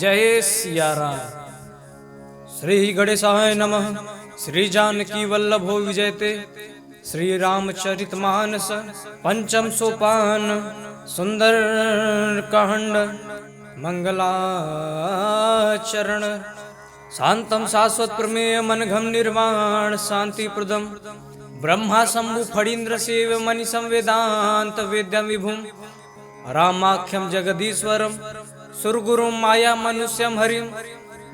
जय सिया राम। श्री गणेशाय नमः। श्री जानकी वल्लभो विजयते। श्री रामचरितमानस पंचम सोपान सुंदर कांड मंगलाचरण शांतम शाश्वत प्रमेय मनघम निर्वाण शांति प्रदम ब्रह्मा शंभु फणीन्द्र सेव मणि संवेदांत वेद्यम विभुम रामाख्यम जगदीश्वरम सुरगुरुं माया मनुष्यम हरिम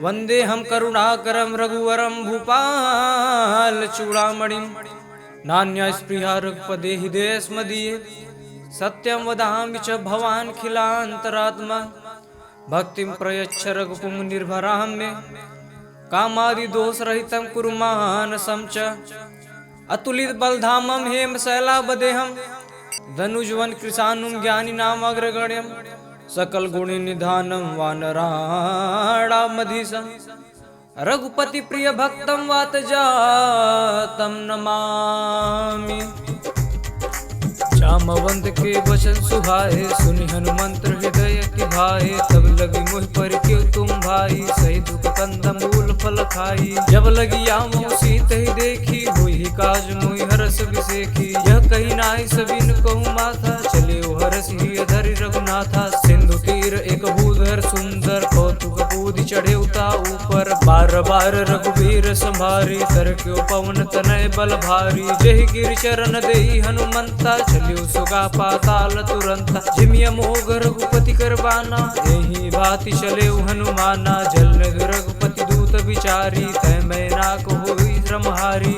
वंदे हम करुणाकरम रघुवरम भूपाल चूड़ामणिम नान्या स्पृहा रघुपदे हृदयस्मदीये सत्यम वदामि च भवान् खिलान्तरात्मा भक्तिं प्रयच्छ रघुपुं निर्भरां मे कामादि दोष रहितं कुरु मानसं च अतुलित बलधामं हेम शैलावदेहं धनुजवन कृशानुं ज्ञानिनामग्रगण्यं सकल गुणी निधानं वानराणामधीशं रघुपति प्रिय भक्तं वातजातं नमामि। जामवंत के वचन सुहाए सुनि हनुमंत हृदय की भाए तब लगी मुझ पर क्यों तुम भाई सही दुख कंदम मूल फल खाई जब लगी आमो सीत ही देखी हुई काज मुई हरस बिसेखी यह कही नाई सबिन कहूँ माथा चले हरस ही धरि रघुनाथा सिंधु तीर एक भूधर सुंदर कौतुक कूद चढ़े उता ऊपर बार बार रघुवीर संभारी तर क्यों पवन तनय बल भारी जय गिर चरण देहि हनुमंता चलियो सुगा पाताल तुरंता जिमिया मोग रघुपति करवाना यही भांति चले हनुमाना जल रघुपति दूत विचारी तय मैना को हुई श्रमहारी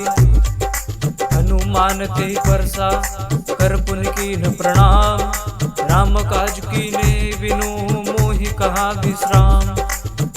हनुमान ते परसा कर पुन कीन प्रणाम राम काज कीने बिनु मोहि कहा विश्राम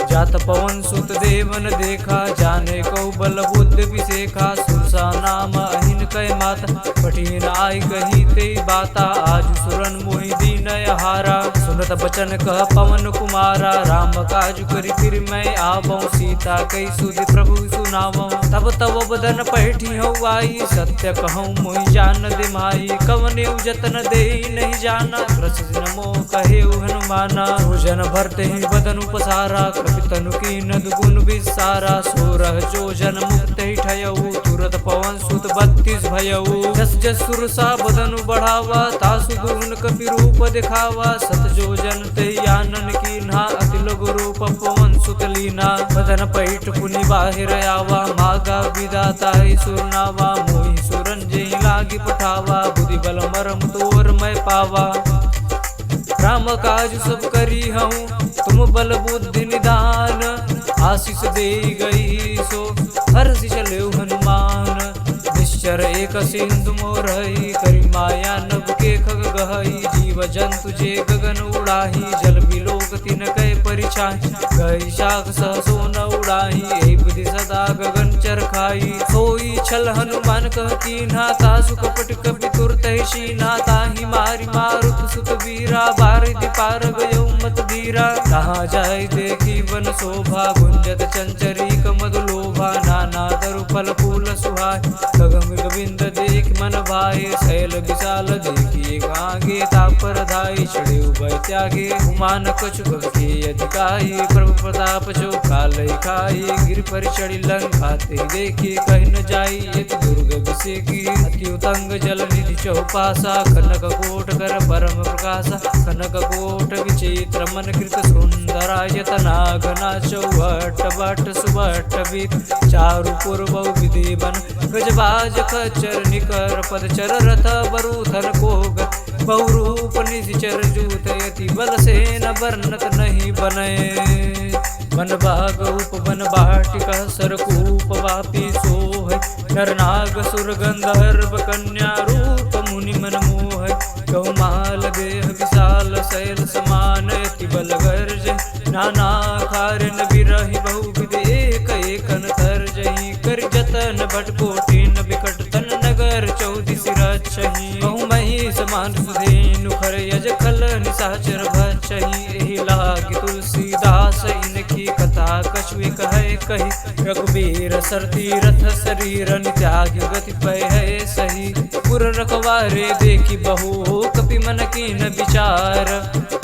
जात पवन सुत देवन देखा जाने को बल बुद्ध विसेखा सुरसा नाम अहिन कै माता पठिन आई कही ते बाता आज सुरन मोहि दीन हारा सुनत बचन कह पवन कुमारा राम काज करि फिर मैं आवऊं सीता कई सुध प्रभु सुनावऊं तब तब बदन पैठी हूँ आई सत्य कहूँ मोहि जान दे माई कवने जतन दे नहीं जाना कृष्ण मोह कहे हनुमाना भोजन भरते ही बदन उपसारा तनु की नद गुण विसारा सोरह जो जन मुक्त ही ठयऊ तुरत पवन सुत 32 भयऊ जस जस सुरसा बदनु बढ़ावा तासु गुण कपि रूप दिखावा सत जो जन ते आनन की ना अति लघु रूप पवन सुत लीना बदन पैठ पुनि बाहिर आवा मागा विदाता ही सुरनावा मोहि सुरन जय लागी पठावा बुद्धि बल मरम तोर मैं पावा राम काज सब करी हूँ तुम बल बुद्धि निदान आशीष दे गई सो हर्षि चले हनुमान निश्चर एक सिंधु मोरही करी माया नभ के खग गहई जीव जंतु जे गगन उड़ाही जल बिलोक तिन कै परिछाई गई शाख सहसो न उड़ाही ए बुद्धि सदा गगन चर खाई सोई छल हनुमान कह कीन्हा तासु कपट कपि तुरत शीना ताहि मारी मारुत सुत वीरा बारिधि पार गयो मत धीरा कहाँ जाय देखी वन शोभा गुंजत चंचरी कमद लोभा नाना तरु फल फूल सुहाय गगन गोविंद देख मन भाई शैल विशाल देखी आगे तापर धाई चढ़े उभय त्यागे हुमान कछु के अधिकाई प्रभु प्रताप जो काल खाई गिर पर चढ़ी लंकाते देखी कहीं न जाई एक दुर्ग विषेकी अति उतंग जल निधि चौपासा कनक कोट कर परम प्रकाशा कनक कोट विचित्र मन कृत सुंदरायतना घना चौवट बट सुबट बीत चारु पूर्व विधि बन गजबाज खच्चर निकर पदचर रथ बरूथन कोग बहुरूप निचर जूत यति बल सेन वर्णत नहीं बने वन बाग उप वन बाटिका सरकूप वापी सोह नरनाग सुर गंधर्व कन्या रूप मुनि मन मोह गौमाल देह विशाल शैल समान यति बल गर्ज नाना खारन बिरहि बहु विधि एक एकन तरजहि कर जतन भट कोटि न बिकट तन नगर 14 रक्षहि बहु मही समान सुधेनु खर यज खल निशाचर भक्षहि एहि लागी तुलसीदास इनकी कथा कछुए कहे कही, रघुबीर सर तीरथ शरीर त्याग गति पै है सही। पुर रखवारे देखी बहु कपि मन कीन विचार,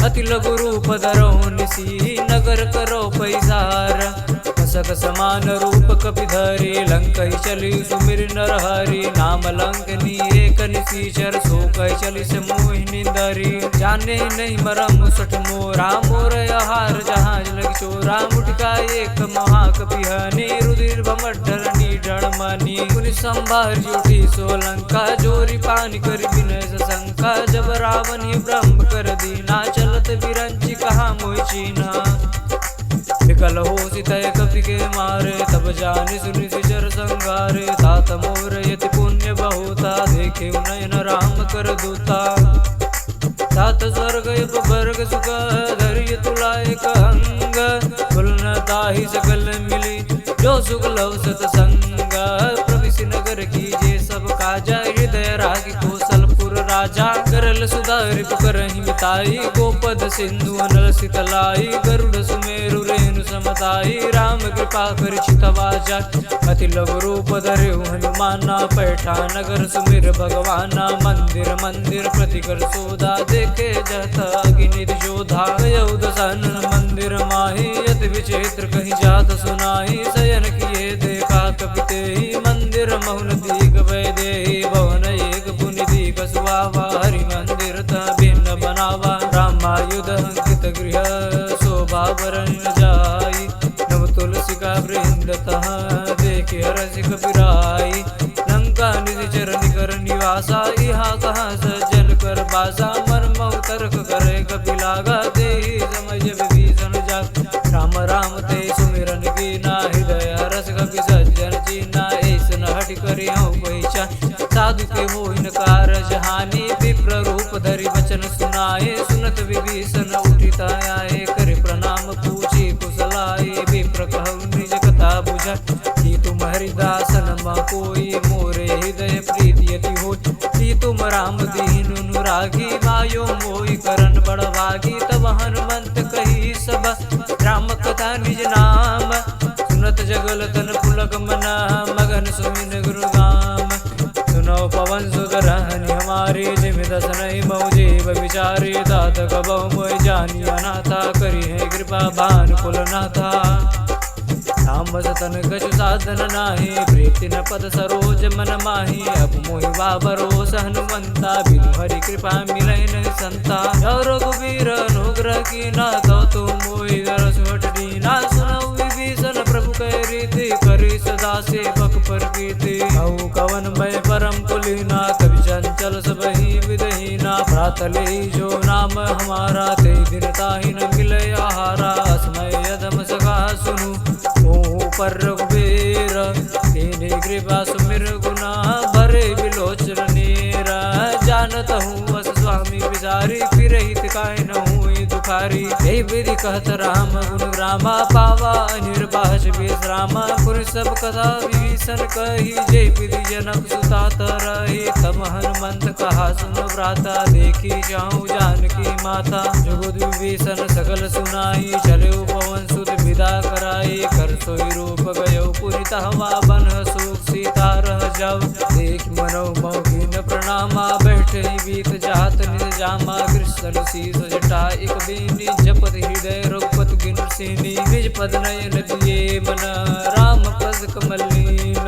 अति लघु रूप धरो निसी नगर करो पैसार। मसक समान रूप कपि धरी लंकई चली सुमिर नर हरि, नाम लंकनी एक निसीचर सो कहि चली से मोहिनी दरी। जाने नहीं मरम सठ मोरा मोर आहार जहाज लग चोरा, मुठका एक महाकपि हनी रुधिर भमड्डर निडर मनी। पुनि संभार जुटी सोलंका जोरी पानी कर विनय शंका, जब रावण ही ब्रह्म कर दीना चलत बिरंची कहा मोहि चीना। विकल हो सितय कपि के मारे तब जानि सुनि सिचर संगारे, तात मोर यति पुण्य बहुता देखे नयन राम कर दूता। तात स्वर्ग वर्ग सुख धैर्य तुला एक अंग, तुलन ताहि सकल मिली जो सुख लव सतसंग। प्रविशि नगर कीजे सब काजा, हृदय रागी कौशलपुर राजा। करल सुधारि करहि मिताई, गोपद सिंधु अनल सितलाई। गरुड़ सुमेरु रेणु समताई, राम कृपा कर चितवाजा। अति लघु रूप धर्यु हनुमाना, पैठा नगर सुमिर भगवाना। मंदिर मंदिर प्रतिकर सोधा, देखे जहता अग्नि जोधा। गयउ दसानन मंदिर माही, यति विचित्र कहीं जात सुनाई। शयन किए देखा कपि तेहि, मंदिर महुन दीग वैदेही। भवन एक पुनि दीग सुहावा, हरि मंदिर तह भिन्न बनावा। रामायुध अंकित गृह शोभा बरन जाई, नव तुलसी का वृंद तह देखे हरषि कपिराई। लंका निधि चरण कर निवासा, यहाँ कहाँ सज्जन कर बासा। मर्म तर्क करे कपि लागा, देहि समझ विभीषण जाग। राम राम ते सुमिरन कीना, हृदय हरष कपि सज्जन चीना। ऐसन हटि करि हऊँ पहिचान, साधु के होहिन कारज हानि। विप्र रूप धरि वचन सुनाए, सुनत विभीषण उठित आए। करे प्रणाम पूछी कुशलाई, विप्र कहु निज कथा बुझा। कि तुम हरिदासन म कोई, मोरे हृदय प्रीति यति होय। कि तुम राम दीन अनुरागी, मायो मोहि करन बड़ भागी। तब हनुमंत कही सब राम कथा निज नाम, सुनत जगल तन पुलक मना। मगन सुमिन गुरु गाम, सुनो पवन सुत रहनि हमारे। जिमि दस नहीं मऊ जीव विचारे, तात कबहु मोहि जानिया नाथा। करी है कृपा भान कुल नाथा, राम जतन कछु साधन नाही। प्रीति न पद सरोज मन माही, अब मोहि भरोस हनुमंता। बिनु हरि कृपा मिलै नहीं संता, और रघुबीर अनुग्रह कीना। तो तुम मोहि दरस हट दीना, सुनऊ विभीषण प्रभु कह रीति। करी सदा सेवक पर कीर्ति, कहु कवन भय परम कुलीना। कवि चंचल सबहि विदहीना, प्रातले जो नाम हमारा। ते दिन ताहि न मिलै आहारा, अस्मय यदम सखा सुनु। पर रघुबीर तेने कृपा सुमिर गुना, भरे बिलोचन नेरा। जानत हूँ बस स्वामी विचारी, फिर हित काय न हुई दुखारी। यही विधि कहत राम गुण ग्रामा, पावा अनिर्बाच विश्रामा। पुर सब कथा विभीषण कही, जय विधि जनक सुता रही। तब हनुमंत कहा सुन भ्राता, देखी जाऊँ जानकी माता। जुगुद विभीषण सकल सुनाई, चले पवन सुत विदा कराई। कर सोई रूप गयो पुनि तहवा, बन सुख सीता रह जाओ। देख मनो मौखिन प्रणामा, बैठे बीत जात निज जामा। कृष्ण शीस जटा एक बेनी, जपत हृदय रघुपति गिन सेनी। निज पद नयन दिए मन, राम पद कमलीन।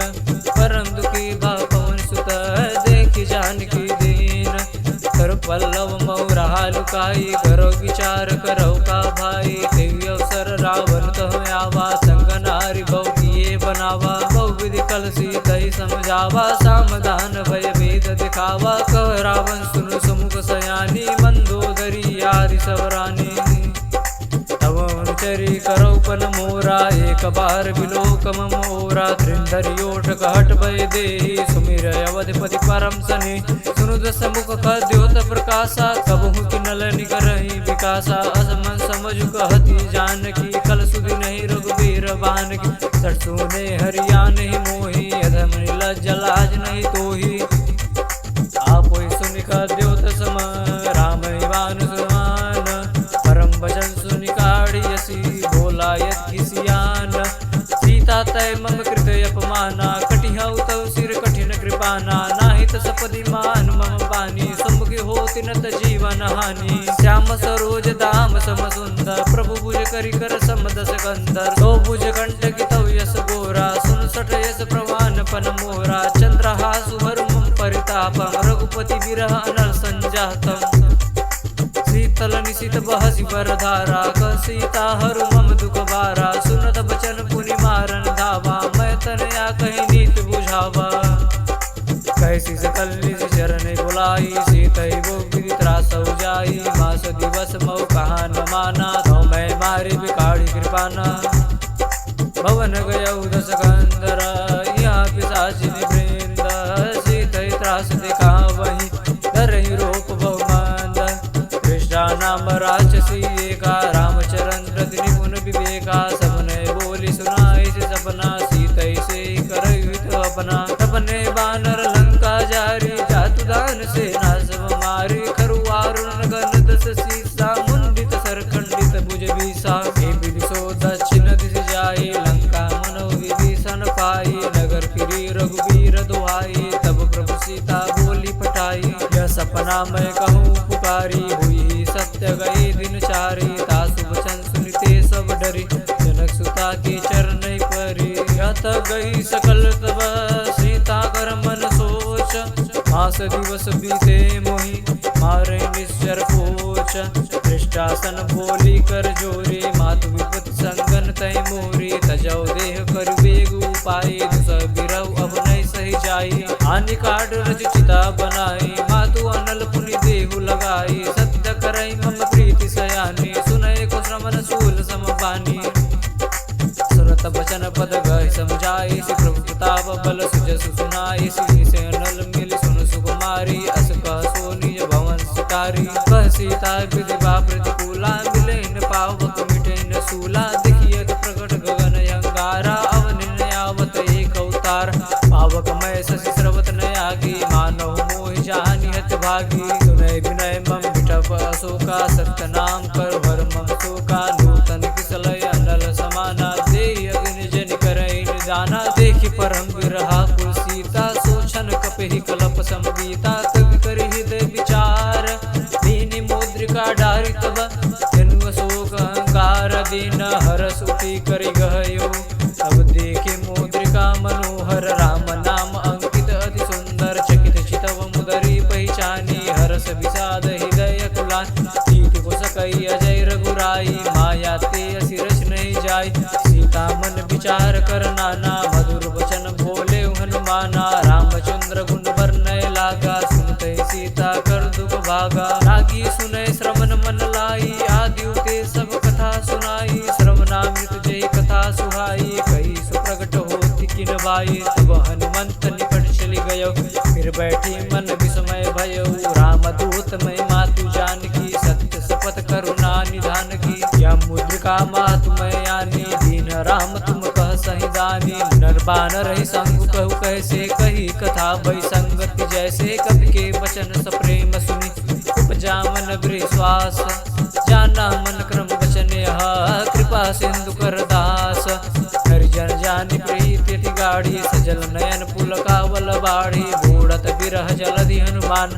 परम दुखी भा पवन सुत, देखि जानकी दीन। कर पल्लव मौरा लुकाई, करो विचार करो का भाई। देवी अवसर रावण तह आवा, संग नारी बहु किए बनावा। बहु विधि कलसी तहि समझावा, सामधान भय भेद दिखावा। कह रावण सुन सुमुख सयानी, मंदोदरी आदि सब रानी। तब अनुचरी करो पन मोरा, एक बार बिलोकम मोरा। त्रिंधरी ओठ कहट भय देहि, सुमिर अवधिपति परम सने। सुनु दस मुख कद्योत प्रकाशा, कबहु कि नल निकरहि विकासा। असमन समझ कहती जानकी, कल सुधि नहीं रघुबीर बानकी। सठ सुने हरिया नहीं मोही, अधम लज्ज लाज नहीं तोही। आपोई सुनि कद्योत सम, राम समान। परम वचन सुनि काढ़ियसी, बोला यत किसियान। नाहित सपदि मान मम बानी सम्मुखी होति न त जीवन हानि श्याम सरोज दाम सम सुंदर प्रभु भुज करि कर सम दस गंधर तो भुज कंठ की तव यस गोरा सुन सठ यस प्रवान पन मोरा चंद्रहासु भरुमं परितापं रघुपति विरह अनल संजातम् शीतल निशित बहसि बरधारा क सीता हरु मम दुख बारा सुनत बचन पुनि मारन धावा मैं तनया कहीं नीत बुझावा कैसी सकल निज चरण बुलाई सीतई वो विदित रासौ जाई मास दिवस मऊ कहा न माना तो मैं मारी बिकाड़ी कृपाना भवन गयौ दस कंदर यहाँ पिशाचिनी वृंद सीतई त्रास देखा वही डरहि रोप बहुमांद कृष्णा नाम राक्षसी एका रामचंद्र निपुण विवेका सबने बोली सुनाई से सपना सीतई से करहित अपना सपने बानर लंका जारी जातु दान से नासव मारी खरुआरुण गण दस सीसा मुंडित सरखंडित भुज बीसा विदिशो दक्षिण दिश जाई लंका मनो विभीषण पाई नगर फिरी रघुवीर दुहाई तब प्रभु सीता बोली पटाई यह सपना मैं कहूँ पुकारी हुई सत्य गए दिन चारी तासु वचन सुनिते सब डरी जनक सुता के चरण परी यथ गई सकल तब सीता कर मन सोच मास दिवस बीते मोहि मारे निश्चर कोच पृष्ठासन बोली कर जोरी मातु विपत संगन तय मोरी तजौ देह कर बेग उपाय दुस बिरव अब नहीं सही जाई हानि काट रज चिता बनाई मातु अनल पुनि देहु लगाई सत्य करई मम प्रीति सयानी सुनय को श्रमन सूल समबानी सुनत बचन पद गय समझाई श्री प्रभु प्रताप बल सुजस सुनाई श्री से अनल मिल सुन सुकुमारी अस कह सो निज भवन सिकारी कह सीता विधि बा प्रतिकूला मिले न पावक मिटे न सूला देखिए प्रकट गगन अंगारा अवनिन आवत एक अवतार पावक मय शशि स्रवत नयागी मानव मोहि जानि हत भागी सुनय विनय मम विठप अशोका सत्य नाम कर हर मम शोका नूतन किसलय अनल समाना देहि अग्नि जनि करई निदाना देखि परम विरहा कुल सीता सोचन कपहि कलप संगीता कवि करि हृदय विचार दीनि मुद्रिका डारि तब जन्म शोक अहंकार दीन हरस उठी करि गहयो तब देखि मुद्रिका मनोहर राम नाम अंकित अति सुंदर चकित चितव मुदरी पहचानी हरस विषाद हृदय कुलान जीत को सकई अजय रघुराई माया ते असिरच नहीं जाय सीता मन विचार कर नाना मधुर वचन बोले हनुमाना रामचंद्र गुण वर्णय लागा सुनते सीता कर दुख भागा रागी सुनय श्रवण मन लाई आदि ते सब कथा सुनाई श्रवणामृत जय कथा सुहाई कही सुप्रगट होती किन बाई तब हनुमंत निकट चली गयो फिर बैठी मन विस्मय भयो रामदूत मैं मातु जानकी सत्य शपथ करुणा निधान की यह मुद्रिका मातु मैं आनी दीन राम तुम कह सही दानी नर बानर ही संग कहु कैसे कही कथा भई संगति जैसे कवि के वचन सप्रेम सुनी उपजा मन विश्वास जाना मन क्रम वचन यह कृपा सिंधु कर दास हरिजन जानि प्रीति गाड़ी सजल नयन पुल कावल बाड़ी बूढ़त बिरह जलधि हनुमान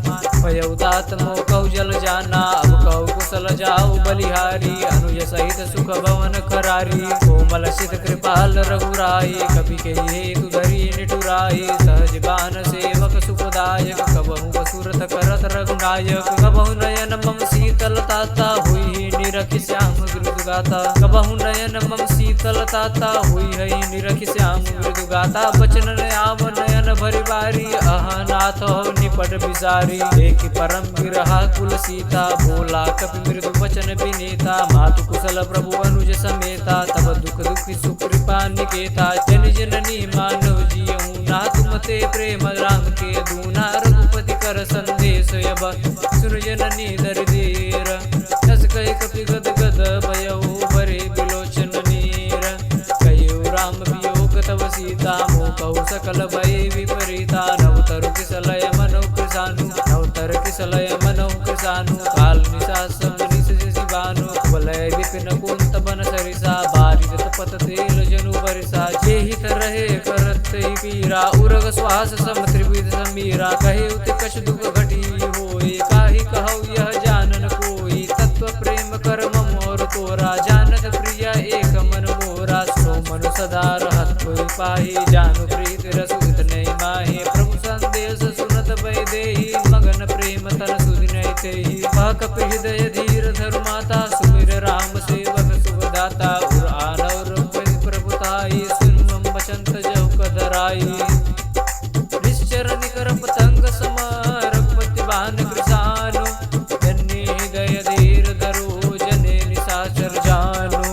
भयउतात मोह कहु जल जाना अब कहु कुशल जाऊ बलिहारी अनुज सहित सुख भवन खरारी कोमल सित कृपाल रघुराई कवि के हेतु धरी निठुराई सहज बान सेवक सुखदायक कबहु बसुरत करत रघुनायक कबहु नयन मम शीतल ताता हुई निरखि श्याम मृदु गाता कबहु नयन मम शीतल ताता हुई है निरखि श्याम मृदु गाता बचन आव नयन भरि बारी अह नाथ हो निपट बिसारी देखि परम विरहा कुल सीता बोला कपि मृदु वचन विनीता मातु कुशल प्रभु अनुज समेता तब दुख दुखी सुकृपा निकेता जन जननी मानव जियऊ ना तुम ते प्रेम राम के दूना रघुपति कर संदेश यब सुन जननी दर देर जस कह कपि गद गद भयो भरे बिलोचन नीर कयो राम वियोग तब सीता मोह कहु सकल भय विपरीता नवतरु किसलय मनो कृसानु नवतर किसलय मनो कृसानु काल निशा सब निश शिवानु वलय विपिन कुंत बन सरिसा बारित तपत तेल जनु बरिसा जे हित रहे करत ही पीरा उरग श्वास सम त्रिविध समीरा कहे उत कछ दुख घटी होई काहि कहु यह जानन कोई तत्व प्रेम कर्म मोर तोरा जानत प्रिय एक मन मोरा सो मनु सदा रहत कोई पाहि जानु प्रीत रस इतने माहि प्रभु संदेश सुनत भय देहि मगन प्रेम तन सुधिनै तेहि कपि हृदय धीर धरु माता सुमिर राम सेवक सुखदाता उर आनवर प्रभुताई सुन बचंत जहु कदराई निश्चर निकर पतंग सम रघुपति बान कृसानु जन्य हृदय धीर धरो जने निशाचर जानु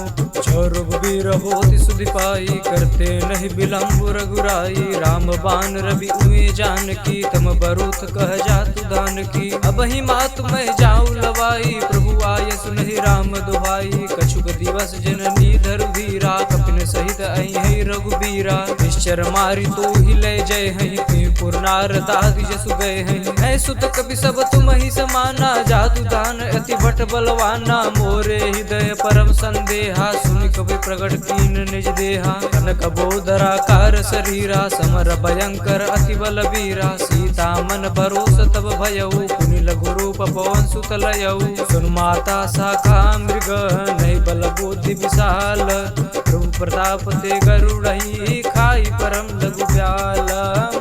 जो रघुबीर होति सुधि पाई करते नहीं विलंब रघुराई राम बान रवि उए जानकी तम बरूथ कह जातु दान की अब ही मात मैं जाऊं लवाई प्रभु आय सुनहि राम दुहाई कछुक दिवस जननी धरु धीरा कपिन सहित अहि रघुबीरा निश्चर मारी तो ही ले जय हई पुरनार दादी जसु गए हैं मैं सुत कपि सब तुम ही समाना जातु दान अति भट बलवाना मोरे हृदय परम संदेहा सुनि कपि प्रगट कीन निज देहा कनक बोधराकार शरीरा समर भयंकर अति बल बीरा सीता मन भरोस तब भयऊ पुनि लघु रूप पवन सुत लयऊ सुन माता शाखा मृग नहीं बल बुद्धि विशाल प्रभु प्रताप ते गरुड़हि खाई परम लघु ब्याल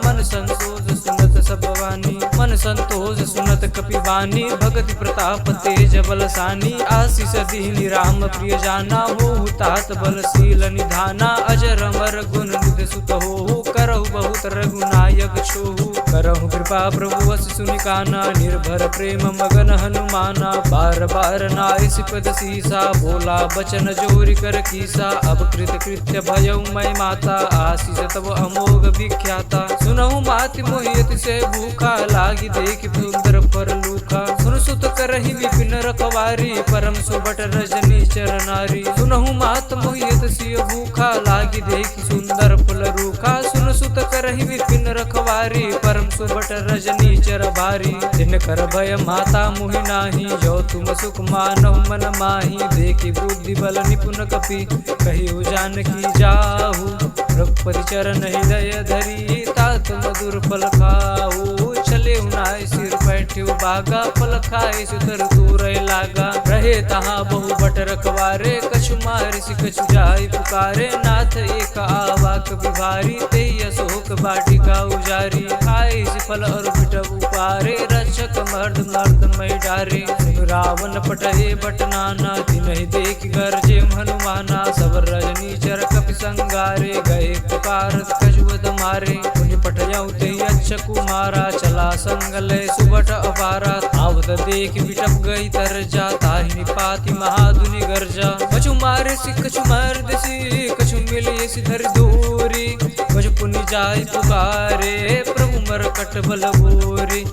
मन संतोष सुनत सब वाणी मन संतोष सुनत कपिवानी भगति प्रताप तेज बलसानी आशीष दीनी राम प्रिय जाना हो तात बलशील निधाना अजर अमर गुण निधि सुत हो करहु बहुत रघुनायक छोहु करहु कृपा प्रभु वस सुनिकाना निर्भर प्रेम मगन हनुमाना बार बार नाय सिपद सीसा बोला बचन जोरि कर कीसा अब कृत कृत्य भयउ मैं माता आशीष तब अमोघ विख्याता सुनहु माति मोहियति से भूखा लागी देख सुंदर पर लूखा सुन सुत करहि विपिन रखवारी परम सुबट रजनी चरनारी सुनहु मात मोहियत सिय भूखा लागी देख सुंदर फल रूखा सुन सुत करहि विपिन रखवारी परम सुबट रजनी चर भारी जिन कर भय माता मोहि नाही जो तुम सुख मानव मन माही देखी बुद्धि बल निपुण कपि कहिउ जानकी जाहु रघुपति चरण हृदय धरी तात मधुर फल खाऊ चले उनाय सिर बैठे बागा फल खाए सुतर दूर लागा रहे तहाँ बहु बट रखवारे कछु मार सि कछु जाय पुकारे नाथ एक आवाक बिभारी ते अशोक बाटिका उजारी खाए सि फल और बिटब उपारे रक्षक मर्द मर्द मई डारे रावण पटहे बट नाना तिनहि देख गरजे हनुमाना सब रजनी चर कपि संगारे गए पुकारत कछुवत मारे पुनि पटयउ ते अच्छ कुमारा चला संगले सुबट अपारा आवत देख बिटप गई तरजा ताहि पाति महादुनि गरजा कछु मारे सि कछु मार देसी कछु मिले सि धर दूरी कछु पुनि जाय पुकारे प्रभु मर कट बल बोरी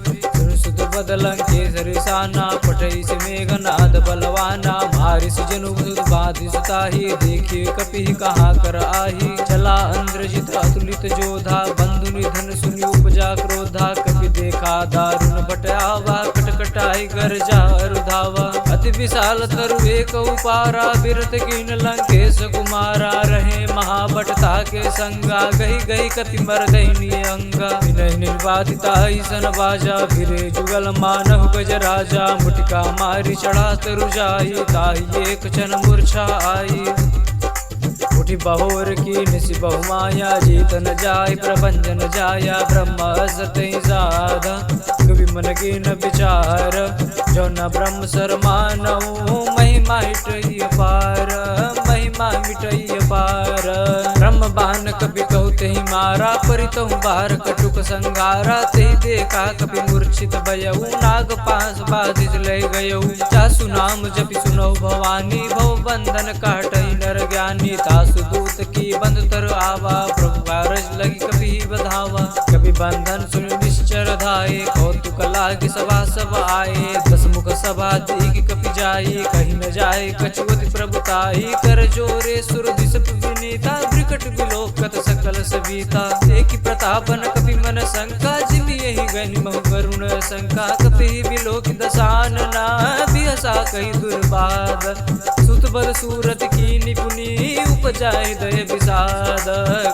सुत बदलं केसरी साना पटई से मेघनाद बलवाना मारिस जनु सुत बाधि सुताही देखिए कपि कहाँ कर आही चला इंद्रजित अतुलित जोधा बंधु निधन सुनि उपजा क्रोधा कपि देखा दारुण बट आवा कटकटाई गर्जा रुधावा अति विशाल तरु एक उपारा बिरत कीन लंकेश कुमारा रहे महाबटता के संगा गही गही कपि मर दैनी अंगा विनय निर्वादिता सन बाजा फिरे जुगल मानव गज राजा मुटिका मारी चढ़ा तरु जाई ताहि एक क्षण मूर्छा आई उठी बहोर की निशि बहुमाया जीत न जाय प्रभंजन जाया ब्रह्म सतई साधा कवि मन की न विचार जो न ब्रह्म सर मानऊ महिमा मिटई अपार महिमा मिटई अपार ब्रह्म बान कपि कहु तेहि मारा परितहु बार कटुक संगारा तेहि देखा कपि मूर्छित भयउ नाग पास बाधित ले गयउ जासु नाम जपि सुनौ भवानी भव बंधन काटई नर ज्ञानी तासु दूत की बंध तर आवा प्रभु कारज लगी कपि बधावा कपि बंधन सुन निश्चर धाये कौतुक लागे सभा सब आए दस मुख सभा देख कपि जाई कहीं न जाए कछुवति प्रभुताई कर जोरे सुर दिस विनीता विकट विलोकत सकल सविता देखि प्रतापन कपि मन शंका जिमि यही गहि महु करुण शंका कपि विलोक दशानना बिहसा कहि दुर्बाद सुत बल सूरत की निपुणी उपजाए दय विषाद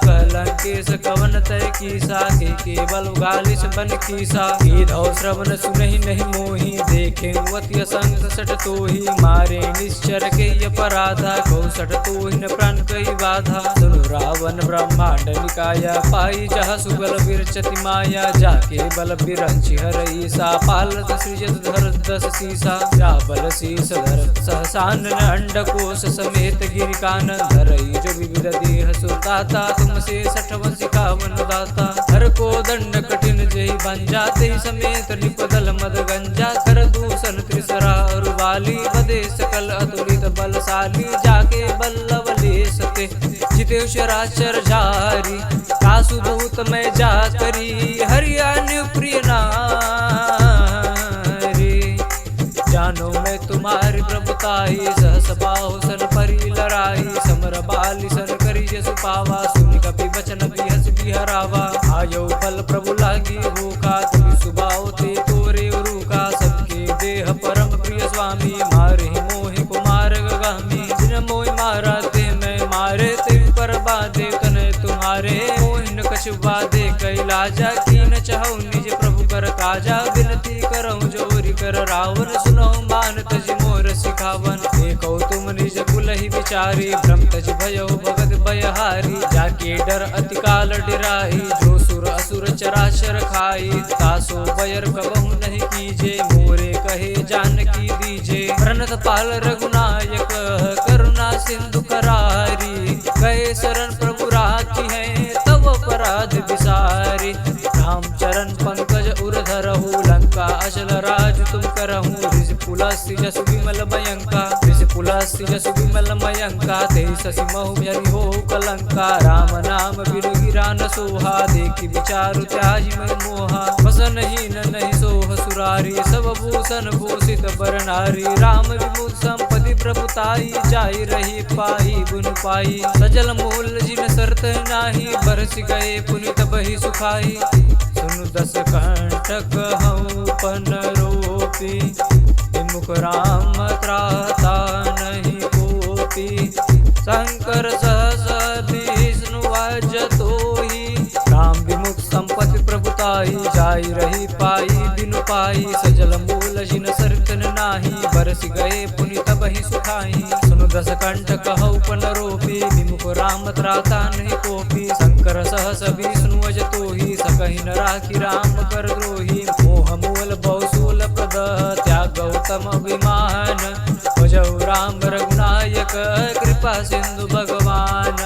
कलंकेश कवन तय कीसा के केवल गालिश बन कीसा ईधौ श्रवण सुनहि नहीं मोही देखे अति असंग सट तोही मारे निश्चर के अपराधा कौसट तोहि न प्राण कई बाधा सुनु रावण ब्रह्मांड निकाया पाई जहाँ सुबल विरचति माया जाके बल बिरंचि हरईसा पालत सृजत धर दस सीसा जा बल शीस धर सहसान अंडकोश समेत गिरि कानन धरई जो विविध देह सुरदाता तुमसे 60 सिखावन दाता हर को दंड कठिन जय बन जाते समेत निपदल मद गंजा कर दूषण त्रिसरा रुवाली बदे सकल अतुलित बलशाली जाके बल्लव ले सते जिते शराचर जारी कासु भूत में जा करी हरियाण प्रिय जानो मैं तुम्हारी प्रभुताई सहस बाहु सन परी लड़ाई समर बाली सन करी जसु पावा सुनि कपि बचन बिहस बिहरावा आयो फल प्रभु लागी होका तुम सुबाओ ते तोरे उरुका सबके देह परम प्रिय स्वामी मारे मोहि कुमार गगामी जिन मोहि मारा ते मैं मारे ते पर बादे कने तुम्हारे मोहिन कछु बादे कैलाजा कीन चाहु निज प्रभु कर काजा विनती करहु जोरी कर रावण सुनो मान तज मोर सिखावन देखो तुम निज कुल ही विचारी भ्रम तज भयो भगत भयहारी जाके डर अति काल डिराई जो सुर असुर चराचर खाई तासो बयर कबहु नहीं कीजे मोरे कहे जानकी दीजे प्रणत पाल रघुनायक करुणा सिंधु करारी गए शरण प्रभु राखी है तब अपराध विसारी राम चरण पंकज उर धरहु लंका अचल राज तुम करहु ऋष पुलस्ति जसु विमल भयंका ऋष पुलस्ति जसु विमल मयंका तेहि शशि महु जनि हो कलंका राम नाम बिनु गिरा न सोहा देखि विचारु त्याजि मन मोहा वसन हीन नहीं सोह सुरारी सब भूषण भूषित बर नारी राम विमुख संपत्ति प्रभुताई जाई रही पाई गुण पाई सजल मूल जिन शर्त नाही बरस गए पुनित बही सुखाई सुनु दस कंटक हूँ पन रोपी मुख राम त्राता नहीं कोपी शंकर सहस विष्णु वजतोहि राम विमुख संपत्ति प्रभुताई जाई रही पाई बिनु पाई सजल मूल जिन सर्तन नाही बरस गए पुनित बही सुखाई सुनु दस कंटक हूँ पन रोपी विमुख राम त्राता नहीं कोपी शंकर सहस विष्णु वजतोहि सकहि न राखी राम कर द्रोही मोह मूल बहुसूल प्रद त्याग गौतम अभिमान भजौ राम रघुनायक कृपा सिंधु भगवान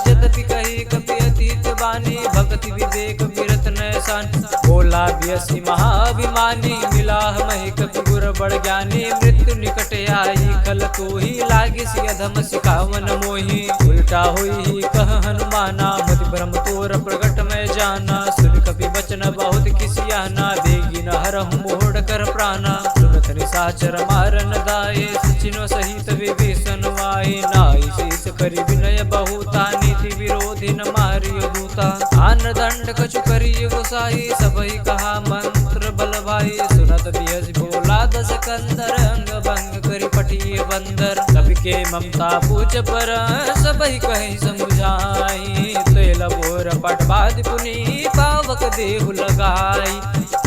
जतति कही कपि अतीत बानी भक्ति विवेक विरत नैसान बोला बियसी महाभिमानी मिला महि कपि गुर बड़ ज्ञानी मृत्यु निकट आई खल तोहि लागी सी अधम सिखावन मोहि उल्टा हुई कह हनुमाना मति भ्रम तोर प्रगट में जाना सुन कपि बचन बहुत किसियाना देगी न हरहु मोड़ कर प्राणा सुनत निशाचर मारन दाये सचिन सहित विभीषण वाये नाई शीस करि विनय बहुता नीति विरोधी न मारियो दूता आन दंड कछु करियो गोसाई सबहि कहा मंत्र बल भाई सुनत दियस बोला दस कंदर अंग भंग करि पटिए बंदर कवि के ममता पूछ पर सबहि कहि समुझाई तेल बोर पटवाद पुनि पावक देहु लगाई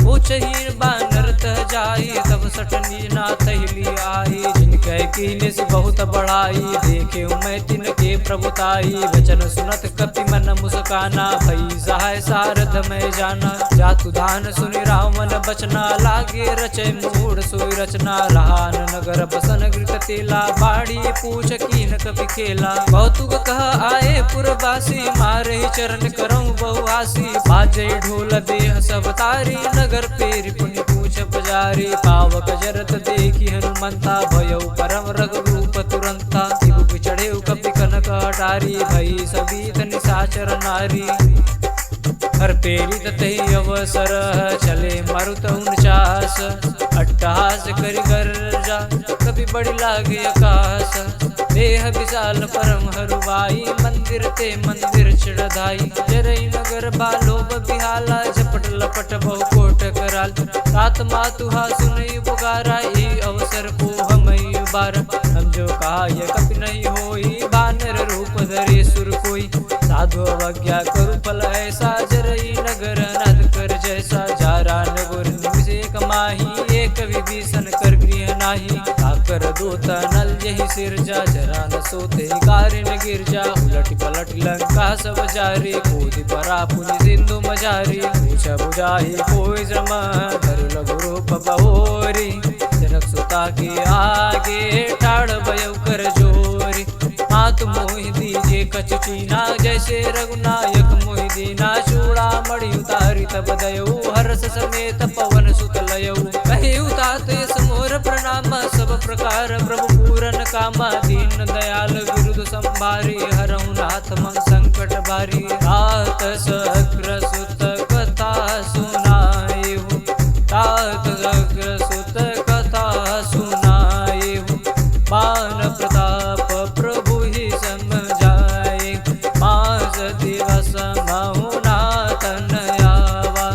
पूछ हीर बानर तह जाई तब सटनी ना तहली आई जिनके कीने से बहुत बढ़ाई देखे मैं तिनके प्रभुताई वचन सुनत कपि मन मुस्काना भई सहाय सारथ में जाना जातु धान सुनि रावण बचना लागे रचे मूढ़ सोई रचना रहान नगर बसन गृत तेला बाड़ी पूछ कीन कपि खेला कौतुक कह आए पुरवासी मारे चरण करऊं बहुआसी बाजे ढोल देह सब तारी नगर पेरी पुनि पूछ बजारी पावक जरत देखी हनुमंता भयउ परम रघुरूप तुरंता शिव चढ़े कपि कनक अटारी भई सबीत निशाचर नारी हर पेरी ततहि अवसर चले मारुत 49 अट्टहास करि गर्जा कभी बड़ी लागे आकाश देह विशाल परम हरुवाई मंदिर ते मंदिर चढ़ाई जरई नगर बालोब बिहाला झपट लपट बहु कोट कराल तात मातुहा सुनई पुकारा ई अवसर को हम बार हम जो कहा सहाय कपि नहीं होई। बानर रूप धरे सुर कोई, साधु अवज्ञा करु फल ऐसा। जरई नगर नद कर जैसा, जारा नगर निमिष एक माही। एक विभीषण कर गृह नाही, आकर दूत नल यही सिरजा। जरा न सोते कारिन गिरजा, उलट पलट लंका सब जारी। कूद परा पुनि सिंधु मजारी, पूछ बुझाही कोई श्रम। धर लघु रूप बहोरी, जनक सुता के आगे। ठाड़ भयउ कर जोरी, मात मोहि दीजे कछु चीना। जैसे रघुनायक मोहि दीना, चूड़ा मणि उतारी तब दयऊ। हर्ष समेत पवन सुत लयऊ, कहिउ तात यस मोर प्रणाम। सब प्रकार प्रभु पूरन कामा, दीन दयाल विरुद्ध संभारी। हरहु नाथ मन संकट भारी, तात सक्र सुत कथा सुनाएहु। तात सक्र सुत कथा सुनाएहु, मान प्रताप प्रभु ही समझाए। मास दिवस महु नाथ नयावा,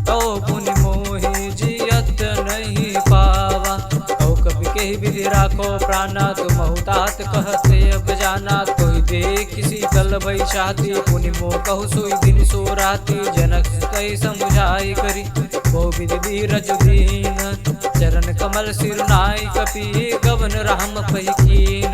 तो पुनि मोहि जियत नहीं पावा। तो कभी कही विधि राखो प्राणा, तुम तात कहते अब जाना। कोई देख किसी कल भई शाती, पुनि मोह कहु सोई दिन सो राती। जनक कही समुझाई करी, वो विधि धीरज दीन। चरण कमल सिर नाई कपि, गवन राम पही कीन।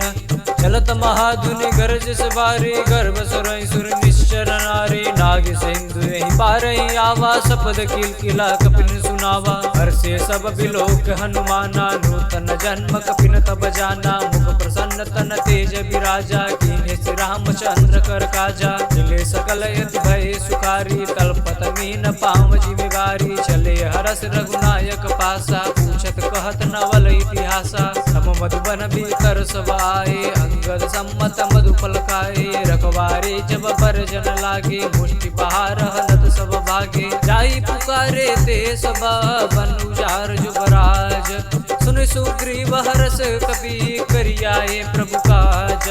चलत महाधुनि गरज सवारी, गर्भ सुरई सुर निश्चर नारी। नाग सिंधु यही पारही आवा, सपद कील किला कपिन सुनावा। हर्षे सब बिलोक हनुमाना, नूतन जन्म कपिन तब जाना। मुख प्रसन्न तन तेज विराजा, कीन्हे श्री रामचंद्र कर काजा। चले सकल यति भय सुखारी, तलपत मीन पाँव जिमिवारी। चले हरस रघुनायक पासा, पूछत कहत नवल इतिहासा। सम मधुबन भीतर सभाए, अंगद सम्मत मधु फलकाए। रखवारे जब बरजन लागे, मुष्टि बहार हलत सब भागे। जाई पुकारे ते सब बन उजार जुबराज। सुन सुग्रीव हरस कपि, करियाए प्रभु काज।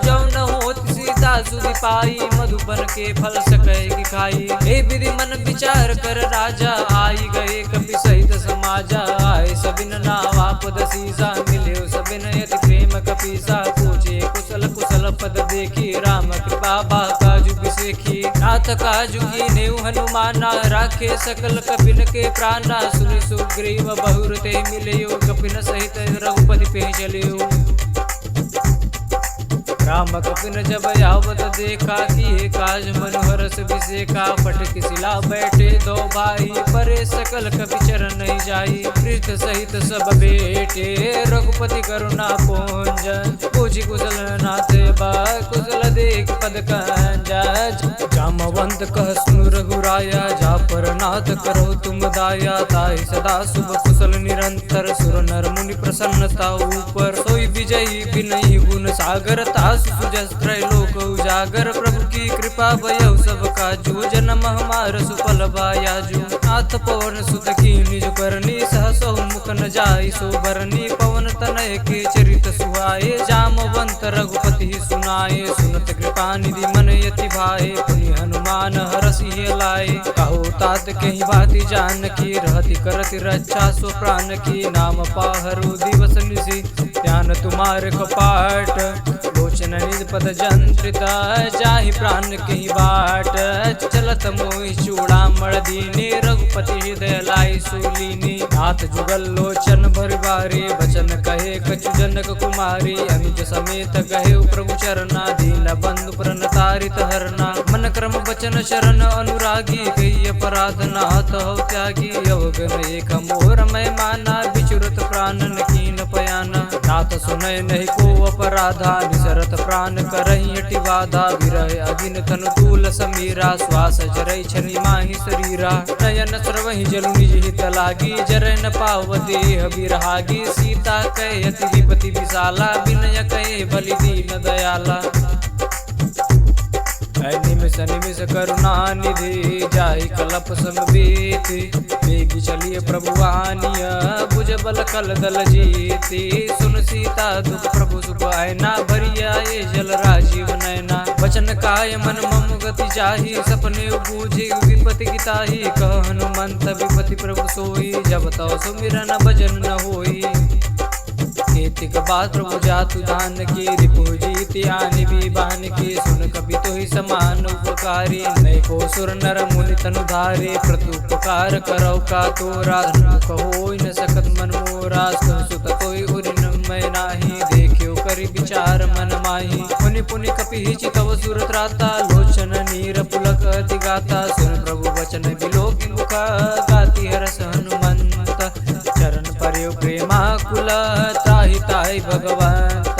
जो न होत सीता सुधि पाई, मधुबन के फल सकै खाई। हे विधि मन विचार कर राजा, आई गए कपि सहित समाजा। आए सबिन नावा पद सीसा, मिले सबिन यति प्रेम कपीसा। पूछे कुशल कुशल पद देखी, राम कृपा बा काजु बिसेखी। नाथ काजु की नेउ हनुमाना, राखे सकल कपिन के प्राणा। सुनि सुग्रीव बहुर ते मिलियो, कपिन सहित रघुपति पे चलियो। राम कपिन जब आवत देखा, किए काज मनोहर से बिसेका। पटक शिला बैठे दो भाई, परे सकल कपि चरण नहीं जाई। पृथ सहित सब बेटे, रघुपति करुणा पुंज। पूछि कुशल नाथ बा, कुशल देख पद कंजा। जामवंत कह सुनु रघुराया, जा पर नाथ करो तुम दाया। ताहि सदा शुभ कुशल निरंतर, सुर नर मुनि प्रसन्नता ऊपर। सोई विजयी विनयी गुण सागर, सुजस्त्र लोक उजागर। प्रभु की कृपा भयउ सब काजू, जन्म हमार सुफल बायाजू। नाथ पवन सुत की निज करनी, सहसहु मुख न जाई सो बरनी। पवन तनय के चरित सुहाए, जामवंत रघुपति सुनाए। सुनत कृपा निधि मन यति भाए, पुनि हनुमान हरषि लाए। कहो तात कहीं बाती जानकी, रहति करति रक्षा सो प्राण की। नाम पाहरु दिवस निशि, ध्यान तुम्हारे कपाट। लोचन निज पद जंत्रिता, जाहि प्राण कहीं बाट। चलत मोहि चूड़ामण दीने, रघुपति हृदय लाई सूलीनी। नाथ जुगल लोचन भरवारे, बचन कहे कछु जनक कुमारी। अनुज समेत कहे प्रभु चरना, दीन बंधु प्रणतारित हरना। मन क्रम बचन शरण अनुरागी, कही अपराध नाथ हो त्यागी। अवगन एक मोर मैं माना, बिचुरत प्राणन कीन पयाना। नाथ सुनय नहीं को अपराधा, निसरत प्राण करहि अति बाधा। विरह अगिन तनु तूल समीरा, श्वास जरई छनि माहि शरीरा। नयन स्रवहि जलु निज हित लागी, जरय न पाव देह बिरहागी। सीता कहे अति विपति विशाला, विनय कहे बलि दीन दयाला। निमिष निमिष करुणा निधि, जाहि कलप समवेति। बेगी चलिए प्रभु आनिया, भुज बल कल दल जीति। सुन सीता दुख प्रभु सुख आयना, भरिया ये जल राजीव नयना। वचन काय मन मम गति जाहि, सपने बूझे विपति गिताहि। कह हनुमंत विपति प्रभु सोई, जब तव सुमिरन भजन न होई। केति एक बात प्रभु जातु दान की, रिपु जीत आनि बीबान की, सुन कपि तो ही समान उपकारी, नय को सुर नर मुनि तनुधारी, प्रत्युपकार करौ का तोरा, मुख होय न सकत मन मोरा, सुत कोई उरिन मैं नाही, देखियो करि विचार मन माही, मुनि पुनि कपि हिचि तव सुर त्राता, लोचन नीर पुलक अति गाता, सुन प्रभु वचन बिलोकि मुख, गाति हरस हनुमंत, चरण पर्यो प्रेमाकुल, त्राहि ताहि भगवंत,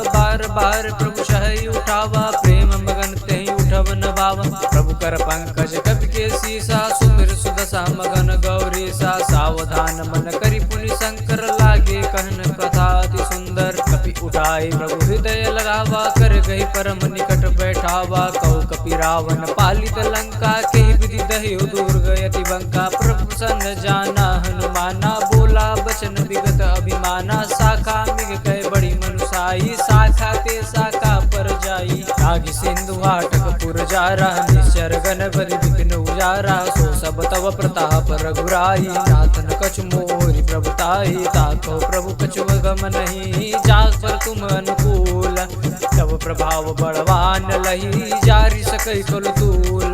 बार बार प्रभु सहई उठावा, प्रेम मगन तेहि उठब न भावा, प्रभु कर पंकज कपि के सीसा, सुमिर सुदशा मगन गौरीसा, सावधान मन करि पुनि शंकर, लागे कहन कथा अति सुंदर, कपि उठाई प्रभु हृदय लगावा, कर गही परम निकट बैठावा, कौ कपि रावण पालित लंका, केहि विधि दह्यो दुर्ग यति बंका, प्रभु सन जाना हनुमाना, बोला बचन विगत अभिमाना, शाखा मिग कह बड़ी मनुषाई, शाखा ते शाखा पर जाई, रागी सिंधु हाटक पुर जारा, निश्चर गणपति विघ्न उजारा, सो सब तव प्रताप रघुराई, नाथन कछु मोहि प्रभुताई, ताको प्रभु कछु गम नहीं, जाग पर तुम अनुकूल, तव प्रभाव बड़वान लही, जारी सकई कल तूल,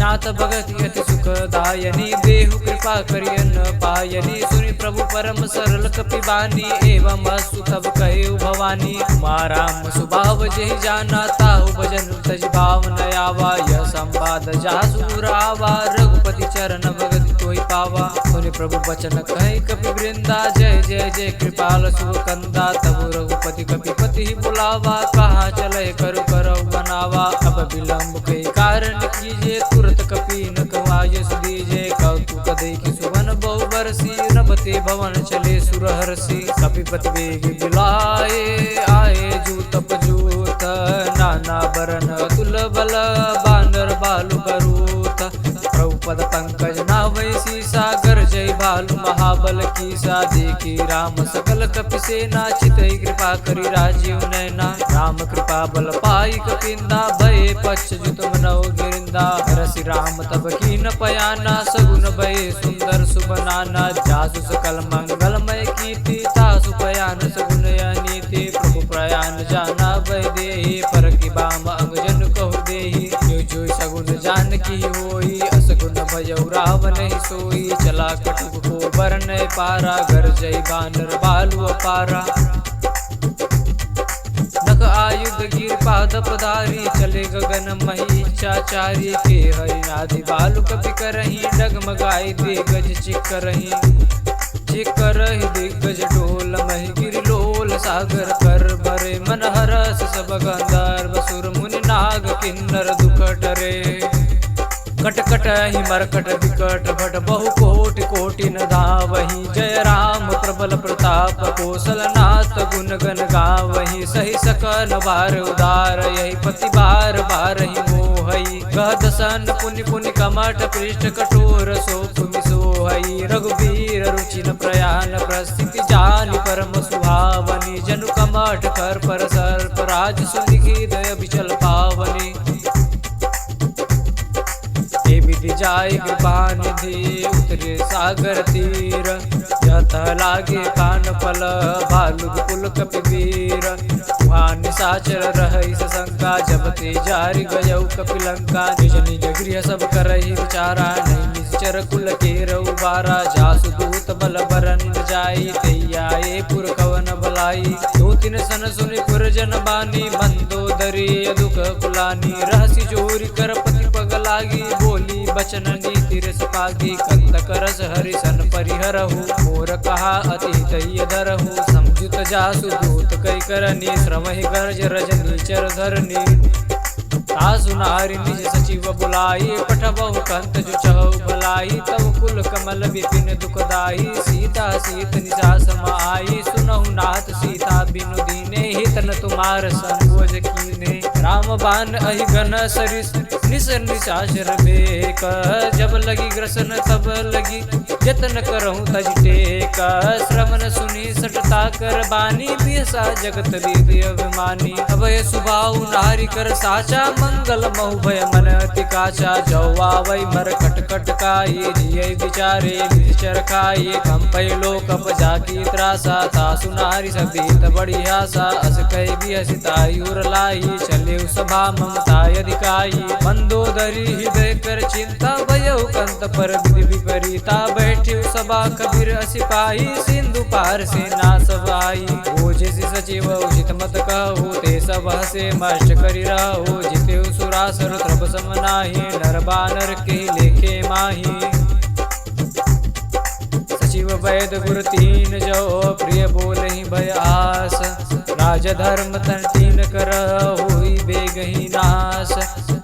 नाथ भगति अति सुखदायनी, देहु कृपा करियन पायनी, सुनि प्रभु परम सरल कपि बानी, एवं अस्तु तब कहे भवानी, माराम सुभाव जेहि जाना, ताहु भजन तज भाव न आवा, यह संवाद जासु रावा, रघुपति चरण भगति कोई पावा, सुनि प्रभु वचन कहे कपि वृंदा, जय जय जय कृपाल सुख कंदा, तब रघुपति कपि पति बुलावा, कहाँ चले करु करौ बनावा, अब विलंब के कारण कीजिए, तुरत कपि न कवायस दीजे, कौतुक देखि सुवन बहु बरसी, नभते भवन चले सुरहर्षि, कपिपति वेग बिलाए, आए जूत पजूत, नाना बरन अतुल बल, बानर बालु बरूत, प्रभुपद पंकज नावै सीसा, गर्जय भालु महाबल कीसा, देखी राम सकल कपि सेना, चितई कृपा करि राजीव नैना, राम कृपा बल पाई कपिंदा, भय पक्ष जुत मनौ गिरिंदा, रसि राम तब कीन पयाना, सगुन भय सुंदर सुबनाना, जासु सकल मंगलमय कीर्ति, तासु पयान सगुन अनीति, प्रभु प्रयान जाना भय देहि, पर की बाम अंगजन कहु देहि, जो जो सगुन जान की होई, असगुन भयउ रावण ही सोई, चला कटुक को बरन पारा, गर्जय बानर बालु अपारा, नख आयुध गिर पाद पधारी, चले गगन मही चाचारी, के हरिनाधि बालु कपि करही, डगमगाई दिग्गज चिकरही, चिकरहि दिग्गज डोल, महि गिरि लोल, सागर कर भरे, मन हरस सब गंधर्व सुर मुनि नाग किन्नर दुख टरे, कट कट ही मरकट विकट भट, बहु कोटि कोटि न धावहि, जय राम प्रबल प्रताप, कौशलनाथ गुण गण गावहि, सहि सकल बार उदार, यही पति बार बार ही मोहई, गहदसन पुनि पुनि कमठ, पृष्ठ कठोर सोप मिसोहई, रघुबीर रुचि न प्रयाण, प्रस्थिति जानि परम सुहावनी, जनु कमठ कर पर सर्प राज, सुनिखि दय बिचल पावनी, विधि जाय कृपा निधि, उतरे सागर तीर, यतः लागे कान पल, भालु पुल कपि वीर, वहाँ निशाचर रहै सशंका, जब ते जारि गयौ कपि लंका, निज निज गृह सब करहि विचारा, नहीं निश्चर कुल केर उबारा, जासु दूत बल बरन न जाई, तैयाए पुर कवन बलाई, दो तीन सन सुनि पुर जन बानी, मंदोदरी दुख कुलानी, रहसि जोरी कर पति पग लागी, बोली बचन नीति रस पागी, कंतक रस हरिसन परिहरहु, मोर कहा अति दह्य धरहु, समझुत जासु दूत कई करनी, श्रवहि गर्ज रजनी चर धरनी, तासु नारि निज सचिव बुलाई, पठबहु कंत जो चहु भलाई, तब कुल कमल विपिन दुखदाई, सीता सीत निशा समाई, सुनहु नाथ सीता बिनु दीने, ही तन तुम्हार संबोज कीने। राम बान अहि घन सरिस निसर निशाचर बेक। जब लगी ग्रसन तब लगी जतन करहूँ तज टेक। श्रवण सुनी सटता कर बानी बियसा जगत विधि अभिमानी। अभय सुभाऊ नारी कर साचा मंगल महु भय मन अति काचा। जौवा वै मर खटखट काई जिय विचारे निचर खाई। कंपय लोक जाकी त्रासा तासु नारी सतीत बड़ी आशा। अस कई भी हसिताई उर लाई चले सभा ममता अधिकाई। मंदोदरी हृदय कर चिंता भयउ कंत पर विधि विपरीता। बैठे सभा कबीर सिपाही सिंधु पार से ना सबाई। ओजे सचिव उचित मत कहु ते सब हसे मष्ट करि रहु। जिते सुरासुर त्रप सम नाही नर बानर के लेखे माही। सचिव वैद गुर तीन जो प्रिय बोलहि भय आस। राज धर्म तन तीन कर हुई बेगहि नाश।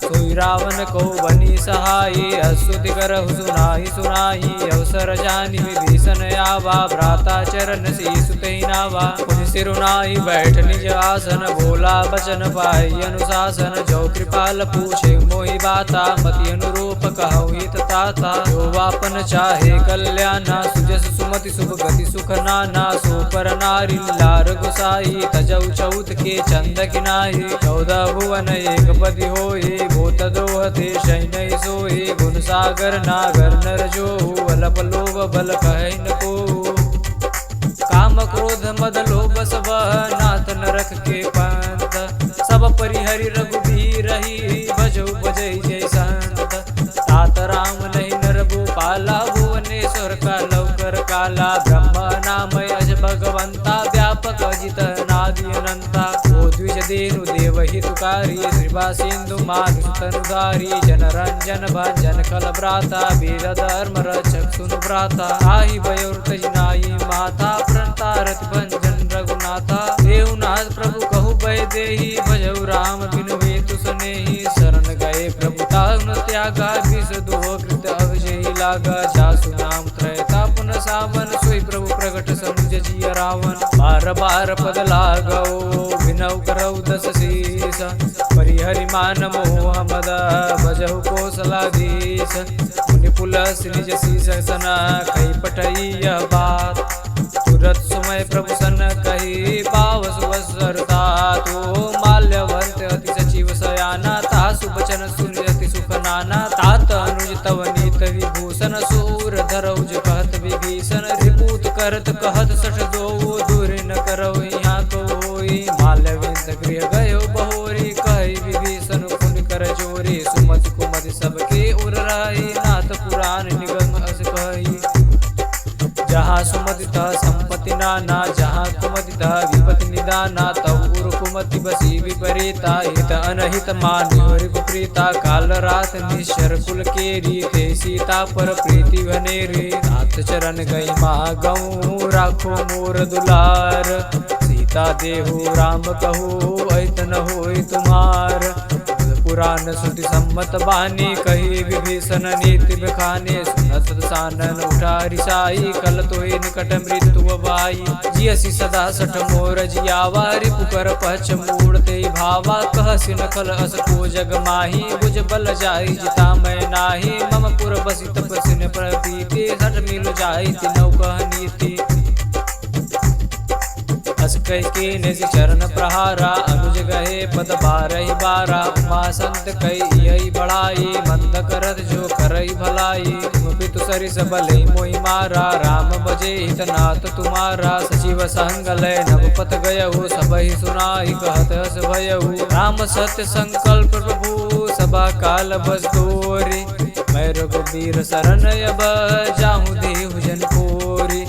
सोई रावण को बनी सहाई अस्तुति करहु सुनाई सुनाई। अवसर जानि विभीषण आवा भ्राता चरण शीसु तेहि नावा। पुनि सिरुनाई बैठ निज आसन बोला बचन पाई अनुशासन। जो कृपाल पूछे मोहि बाता मति अनुरूप कहु हित ताता। जो वापन चाहे कल्याणा सुजस सुमति शुभ गति सुख नाना। सो पर नारी लार गुसाई तजौ चौथ के चंद किनाई। 14 भुवन एक पति होई भूत द्रोहते शैनय सोई। गुण सागर नागर नर जो अल्प लोभ बल कहै न को। काम क्रोध मद लोभ सब नाथ नरक के पंथ। सब परिहरि रघुबीर रही भजौ बजै जय संत। तात राम नहीं नर भूपाला भुवनेश्वर का लौकर काला। ब्रह्म नाम अज भगवंता व्यापक अजित नादि अनंता। ओ द्विज देनु देव हितकारी श्रीवा सिंधु माधु तनुधारी। जन रंजन भंजन कल भ्राता वीर धर्म रक्षक सुनु भ्राता। आई भयोर तजनाई माता प्रणता रति भंजन रघुनाथा। देवनाथ प्रभु कहु भय देहि भजौ राम बिनु हेतु सनेहि। शरण गए प्रभु ताहुन त्यागा विष दुह कृत अवजहि लागा। जासु नाम त्रयता पुन सावन सोई प्रभु प्रगट समुझ जिय रावण। बार बार पद लागो विनौ करौ दस शीस। परिहरि मान मोह मद भजहु कौशलाधीश। मुनि पुलस निज शीस सन कहि पठई यह बात। तुरत सुमय प्रभु सन कही पावस वसरता। तो माल्यवंत अति सचिव सयाना तासु बचन सुनि अति सुख नाना। तात अनुज तव नीत विभूषण सूर धरौज कहत विभीषण। रिपुत करत कहत सठ दो दूर न करौ यहाँ को होई। माल्यवंत गृह गयो बहोरी कहि विभीषण पुण्य कर जोरी। सुमति कुमति सबके उर रही नाथ पुराण निगम अस कही। जहाँ सुमति तह संपत्ति नाना जहाँ कुमति तह विपत्ति निदाना। तब उर कुमति बसी विपरीता हित अनहित मान्यो रिपुप्रीता। काल रात निश्चर कुल केरी ते सीता पर प्रीति भनेरी। नाथ चरण गई मागऊ राखो मोर दुलार। सीता देहु राम कहू ऐतन होई तुम्हार। पुराण श्रुति सम्मत बानी कही विभीषण नीति बखाने। सुनत सानन उठा रिसाई कल तोहि निकट मृत्यु बाई। जियसि सदा सठ मोर जियावा रिपुकर पछ मूढ़ते भावा। कहसि नखल अस को जग माही बुझ बल जाई जिता मैं नाही। मम पुर बसि तपसिन प्रतीति सठ मिल जाई तिनौ कह नीति। अस कहि निज चरण प्रहारा अनुज गहे पद बारहि बारा। उमा संत कई यही बढ़ाई मंद करत जो करई भलाई। तुम पितु सरिस बलि मोहि मारा राम बजे हित नाथ तुम्हारा। सचिव संग लय नभ पथ गयहु सबहि सुनाई कहत हस भयहु। राम सत्य संकल्प प्रभु सभा काल बस तोरी। मैं रघुबीर शरण अब जाहु देहु जन कोरी।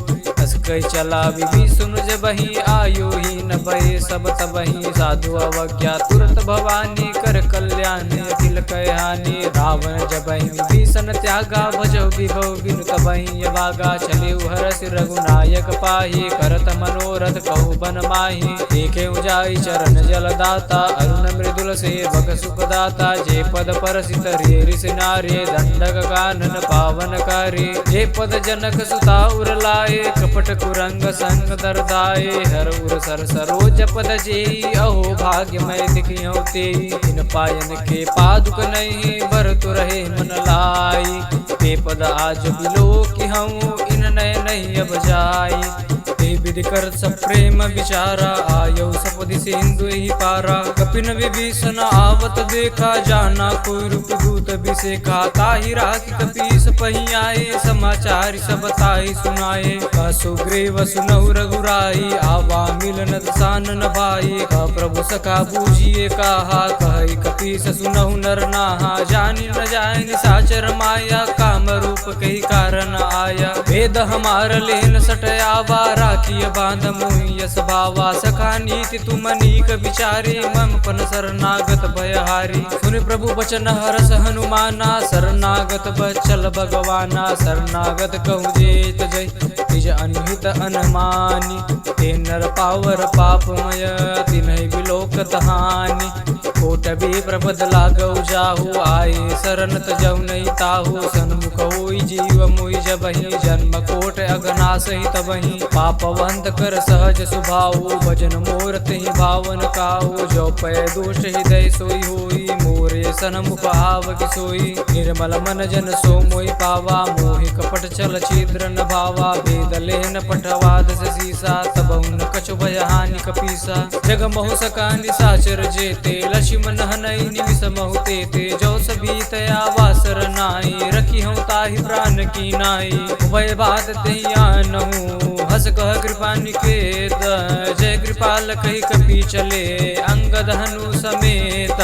कह चला विभीषण जबहि आयु ही न भय सब तबहि। साधु अवज्ञा तुरत भवानी कर कल्याण अखिल कहानी। रावण जबहि विभीषण त्यागा भजौ विभव बिनु तबहि यभागा। चले हरष रघुनायक पाहि करत मनोरथ कहु बन माहि। देखे जाई चरण जल दाता अरुण मृदुल सेवक सुखदाता। जे पद परसित रे सिनारे दंडक कानन पावन कारी। जे पद जनक सुता उर लाए कपट कुरंग संग दरदाए हर उर सर सरोज पद जेई अहो भाग्य मैं दिखियो तेई इन पायन के पादुक नहीं बर तो रहे मन लाई ते पद आज बिलो कि हूँ इन नय नहीं अब जाई ते विधि कर सब प्रेम विचारा आयो सपदि सिंधु ही पारा कपिन विभीषण आवत देखा जाना कोई रूप दूत बिसेखा ताहि राखी कपीस पही आए समाचार सब ताहि सुनाए का सुग्रीव सुनहु रघुराई आवा मिलन सान भाई का प्रभु सखा बूझिए कहा कहि कपीस सुनहु नर नाहा जानि न जाय निसाचर माया काम रूप कही कारण आया वेद हमार लेन सटयावा राखिय बांध मोहि यस भावा सखा नीति तुम नीक विचारे मम पन शरणागत भयहारी सुनि प्रभु वचन हरस हनुमाना शरणागत बचल भगवाना शरणागत कहूँ जेत जय निज अनहित अनमानी ते नर पावर पापमय तिन्हि बिलोकत हानि कोट भी प्रपद लागौ जाहु आए शरण तजौ नहीं ताहु सन्मुख होई जीव मोहि जबहि जन्म कोट अगना सहित बहि पापवंत कर सहज सुभाऊ भजन मोर तहि भावन काऊ जो पै दोष हृदय सोई होई मोरे सन्मुख आव कि सोई निर्मल मन जन सो मोहि पावा मोहि कपट छल छिद्र न भावा वेद लेन पठवाद सीसा तबहुन कछु भय हानि कपीसा जग महु सकानि साचर जेते लक्ष्मण हनई निविस महु तेते जो सभी तया वासर नाई रखी हूँ ताहि प्राण की नाई भय बात तैया नहूँ हस कह कृपा निकेत जय कृपाल कही कपी चले अंगद हनु समेत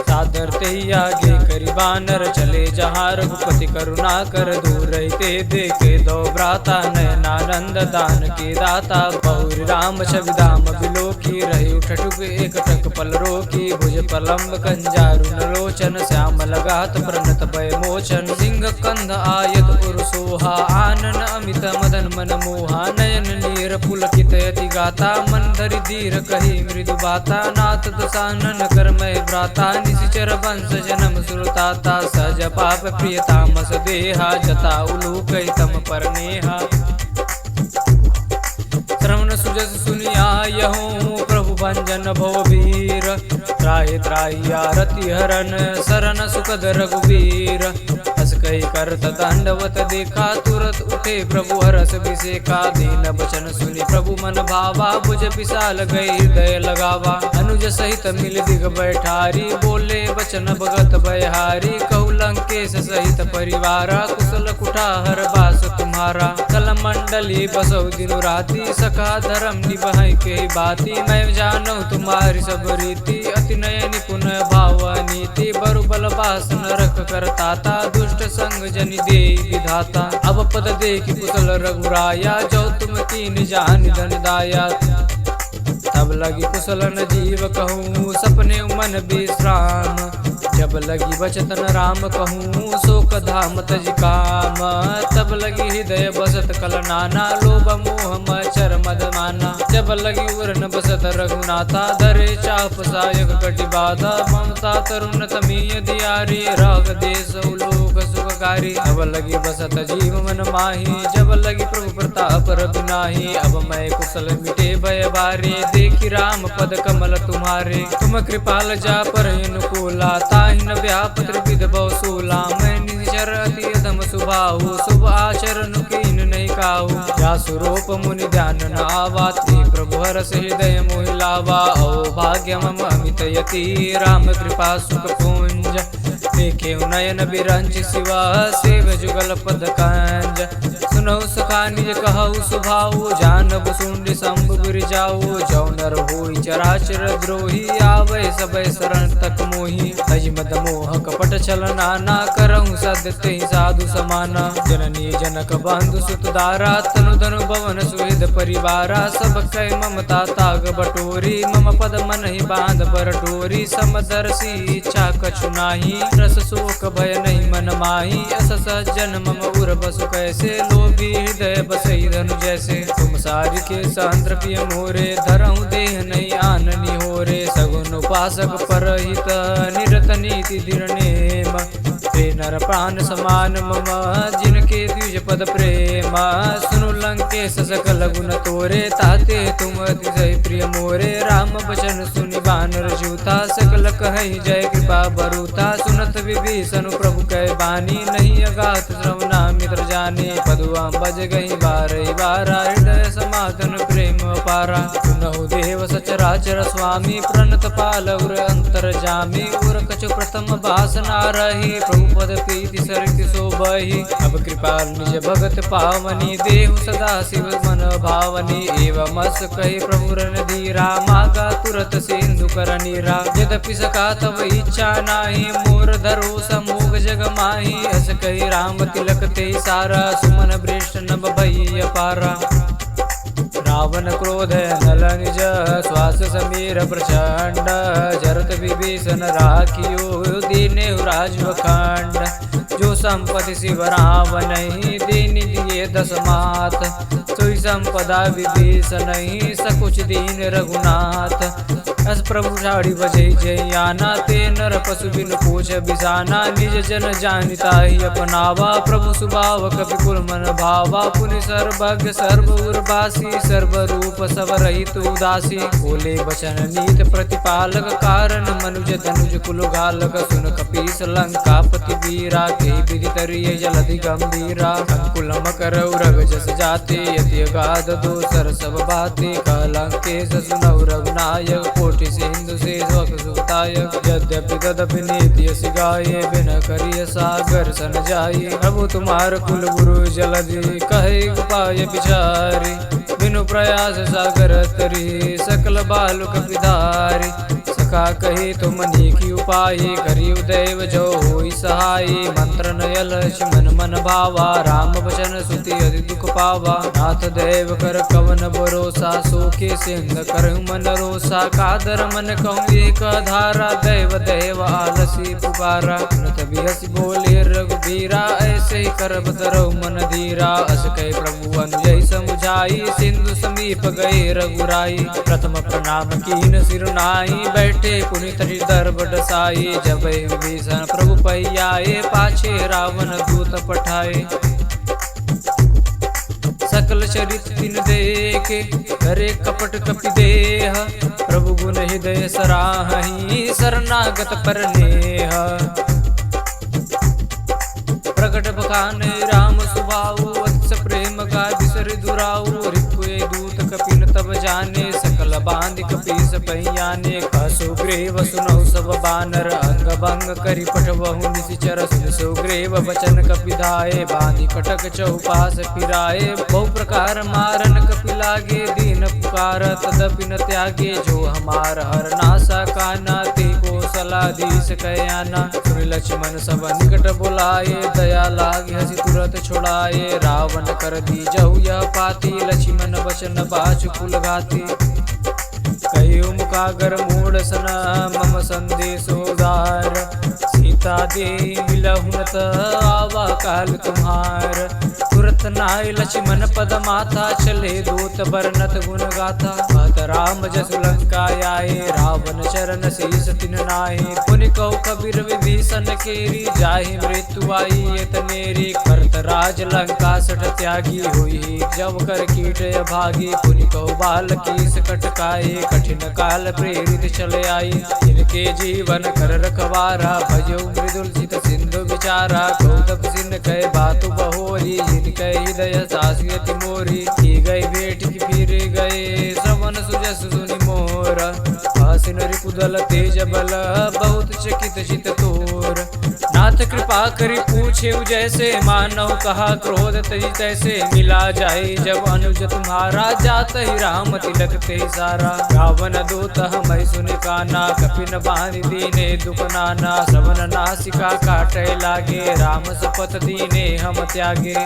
सादर ते आगे करी बानर चले जहाँ रघुपति करुणा कर दूर रहते देखे दो भ्राता नयनानंद दान के दाता बहुरी राम छविदाम बिलोकी रही उठुक एक टक पल रोकी भुज पलम्ब कंजारुन लोचन श्याम लगात प्रणत भय मोचन सिंह कंध आयत उर सोहा आनन अमित मदन मन मोहा नयन नीर पुलकित यति गाता मन धरि धीर कही मृदु बाता नाथ दसानन कर मैं भ्राता निशिचर वंश जन्म सुरताता सज पाप प्रियतामस देहा जता उलूक तम पर नेहा श्रवण सुजस सुनिया यहूँ प्रभु भंजन भववीर त्राहि त्राहि आरति हरन शरण सुखद रघुवीर हस कही करत दंडवत देखा तुरत उठे प्रभु हरस बिसेखा दीन बचन सुनि प्रभु मन भावा भुज विशाल गई हृदय लगावा अनुज सहित मिल दिग बैठारी बोले बचन भगत भयहारी कहु लंकेश सहित परिवारा कुशल कुठार बास तुम्हारा कल मंडली बसौ दिनु राति सखा धर्म निभाई के बाती मैं जानू तुम्हारी सब रीति अति नय निपुण भाव नीति बरु बल बास नरक करताता दुष्ट संग जनि दे विधाता अब पद देखि कुशल रघुराया जो तुम कीन जान धन दाया तब लगी कुशल न जीव कहूँ सपने मन विश्राम जब लगी बचतन राम कहूँ शोक धाम तज काम तब लगी हृदय बसत कल नाना लोभ मोह मचर मद माना जब लगी उरन बसत रघुनाथा धरे चाप सायक कटि बाधा ममता तरुण तमीय दियारी राग देश लोक सुखकारी अब लगी बसत जीव मन माही जब लगी प्रभु प्रताप रघुनाही अब मैं कुशल मिटे भय बारी देखी राम पद कमल तुम्हारे तुम कृपाल जा पर अनुकूला ताहिन व्याप त्रिविध बहुसूला मैं निचर अति अधम सुभाहु शुभ आचरण कीन नहीं काहू या स्वरूप मुनि ध्यान न आवा ते प्रभु हरस हृदय मोहि लावा ओ भाग्य मम अमित यति राम कृपा सुख पुंज देखे नयन बिरंच शिवा सेव जुगल पद कंज सुनहु सखा निज कहु सुभाऊ जानब सुंड शंभु गिर जाऊ जौ नर होई चराचर द्रोही आवे सबय शरण तक मोही हज मद मोह कपट छल नाना करहु सद तेहि साधु समाना जननी जनक बंधु सुत दारा तनु धनु भवन सुहृद परिवारा सब कै ममता ताग बटोरी मम पद मन ही बांध बर डोरी समदर्शी इच्छा कछु नाही रस शोक भय नहीं मन माही अस सज्जन मम उर बसु कैसे लोभी हृदय बसई धनु जैसे तुम सारि के सांद्र पिय मोरे धरहु देह नहीं आननी हो मोरे सगुन उपासक परहित निरत नीति दृढ़ नेम ते नर प्राण समान मम जिनके द्विज पद प्रेम सुनु लंकेश सकल गुण तोरे ताते तुम अतिशय प्रिय मोरे राम बचन सुनि बानर जूता सकल कहि जय कृपा बरूता सुनत विभीषण प्रभु कह बानी नहीं अगात श्रवणा मित्र जाने पदुआ बज गई बारही बारा हृदय समाधन प्रेम पारा सुनहु देव सचराचर स्वामी प्रणत पाल उर अंतर जामी उर कछु प्रथम वासना रही प्रभु पद प्रीति सरित शोभहि अब कृपाल निज भगत पावनी देहु सदा शिव मन भावनी एवं अस कहे प्रभु रणधीरा मागा तुरत सिंधु कर नीरा यद्यपि सका तब इच्छा नाही मोर धरो समोग जग माही अस कही राम तिलक ते सारा सुमन भ्रेष्ठ नभ भई अपारा रावण क्रोध नल निज श्वास समीर प्रचंड जरत विभीषण राखियो दीने राजवखंड जो संपत्ति शिव रावण दीन दिए दस मात सोई संपदा विभीषण सकुच दीन रघुनाथ अस प्रभु झाड़ी बजई जयाना ते नर पशु बिन पूछ बिसाना निज जन जानिता ही अपनावा प्रभु सुभाव कपि कुल मन भावा पुनि सर्वज्ञ सर्व उर्वासी सर्व रूप सब रहित उदासी बोले वचन नीत प्रतिपालक कारण मनुज धनुज कुल गालक सुन कपीस लंकापति वीरा के विधि तरिये जलधि गंभीरा अंकुल मकर उरग जस जाते यति गाद दोसर सब बाते कलंकेश सुनौ रघुनायक कोटि सिंधु से सुखदायक यद्यपि तदपि नीति यस गाये बिन करिय सागर सन जाये प्रभु तुम्हार कुल गुरु जलधि कहे उपाय विचारी बिनु प्रयास सागर तरी सकल बालुक विधारी सखा कही तुम नीकी उपाय करियु दैव जो होई सहाय मंत्र नयल मन मन भावा राम वचन सुति अति दुख पावा नाथ देव कर कवन भरोसा सोके सिंध कर मन रोसा कादर मन कहूँ एक धारा दैव देव आलसी पुकारा तभी हसी बोले रघुबीरा ऐसे ही कर बदरऊ मन धीरा अस कहे प्रभु अनुजय समुझाई सिंधु समीप गए रघुराई प्रथम प्रणाम कीन सिरुनाई बैठे पुनित हृदय बडसाई जब विभीषण प्रभु पहियाए पाछे रावण दूत पठाए सकल चरित दिन देखे करे कपट कपि देह प्रभु गुण हृदय सराहि शरणागत पर नेह प्रकट बखाने राम सुभाऊ वत्स प्रेम का बिसर दुराऊ रिपुए दूत कपिन तब जाने सकल बांध कपीस पहियाने सुग्रीव सुनौ सब बानर अंग भंग करि पठबहु निशिचर सुन सुग्रीव बचन कपिधाये बांधि कटक चौपास फिराए बहु प्रकार मारन कपि लागे दीन पुकार तदपि न त्यागे जो हमार हर नासा काना ते को सलाधीश कयाना सुन लक्ष्मण सब निकट बुलाए दया लागे हसी तुरत छोड़ाए रावण कर दी जहु यह पाती लक्ष्मण वचन बाचु कुल घाती कहियो मुखागर मूढ़ सना मम संदेशो उदार सीता दे मिलहुनत आवा काल तुम्हार तुरत नाय लक्ष्मण पद माथा चले दूत बरनत गुण गाथा भत राम जसु लंका आए रावण चरण शीस तिन नाहि पुनि कहु कबीर विभीषण केरी जाहि मृत्यु आई एतनेरी करत राज लंका सठ त्यागी हुई जब कर कीट भागी पुनि कहु बाल की सकट काए कठिन काल प्रेरित चले आई इनके जीवन कर रखवारा भजो मृदुल चित सिंधु विचारा कौतप सिंह कह बातु बहोरी जिनके हृदय सासियति मोरी की गई बेट की फिर गए श्रवण सुजस सुनि मोर आसिन रिपुदल तेज बल बहुत चकित चित तोर नाथ कृपा करी पूछे जैसे मानव कहा क्रोध तजी तैसे मिला जाए जब अनुज तुम्हारा जात ही राम तिलक ते सारा रावण दूत हम सुनि काना कपिन बांधि दीने दुख नाना श्रवण नासिका काटे लागे राम सपथ दीने हम त्यागे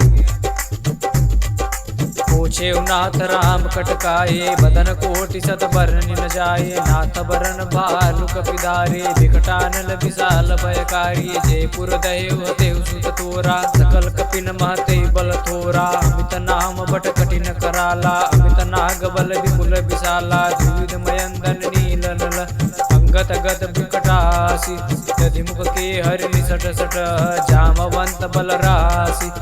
पूछे नाथ राम कटकाए, बदन कोटि सत बरनि न जाए। नाथ बरन भालु कपिधारे, विकटानल विशाल भयकारी। जयपुर दहेव देव सुत तोरा, सकल कपिन महते बल थोरा। अमित नाम बट कठिन कराला, अमित नाग बल विपुल विशाला। द्विविध मयंदन नील नल, अंगत गत विकटासी। दधि मुख के हरि सट सट, जामवंत बल राशि।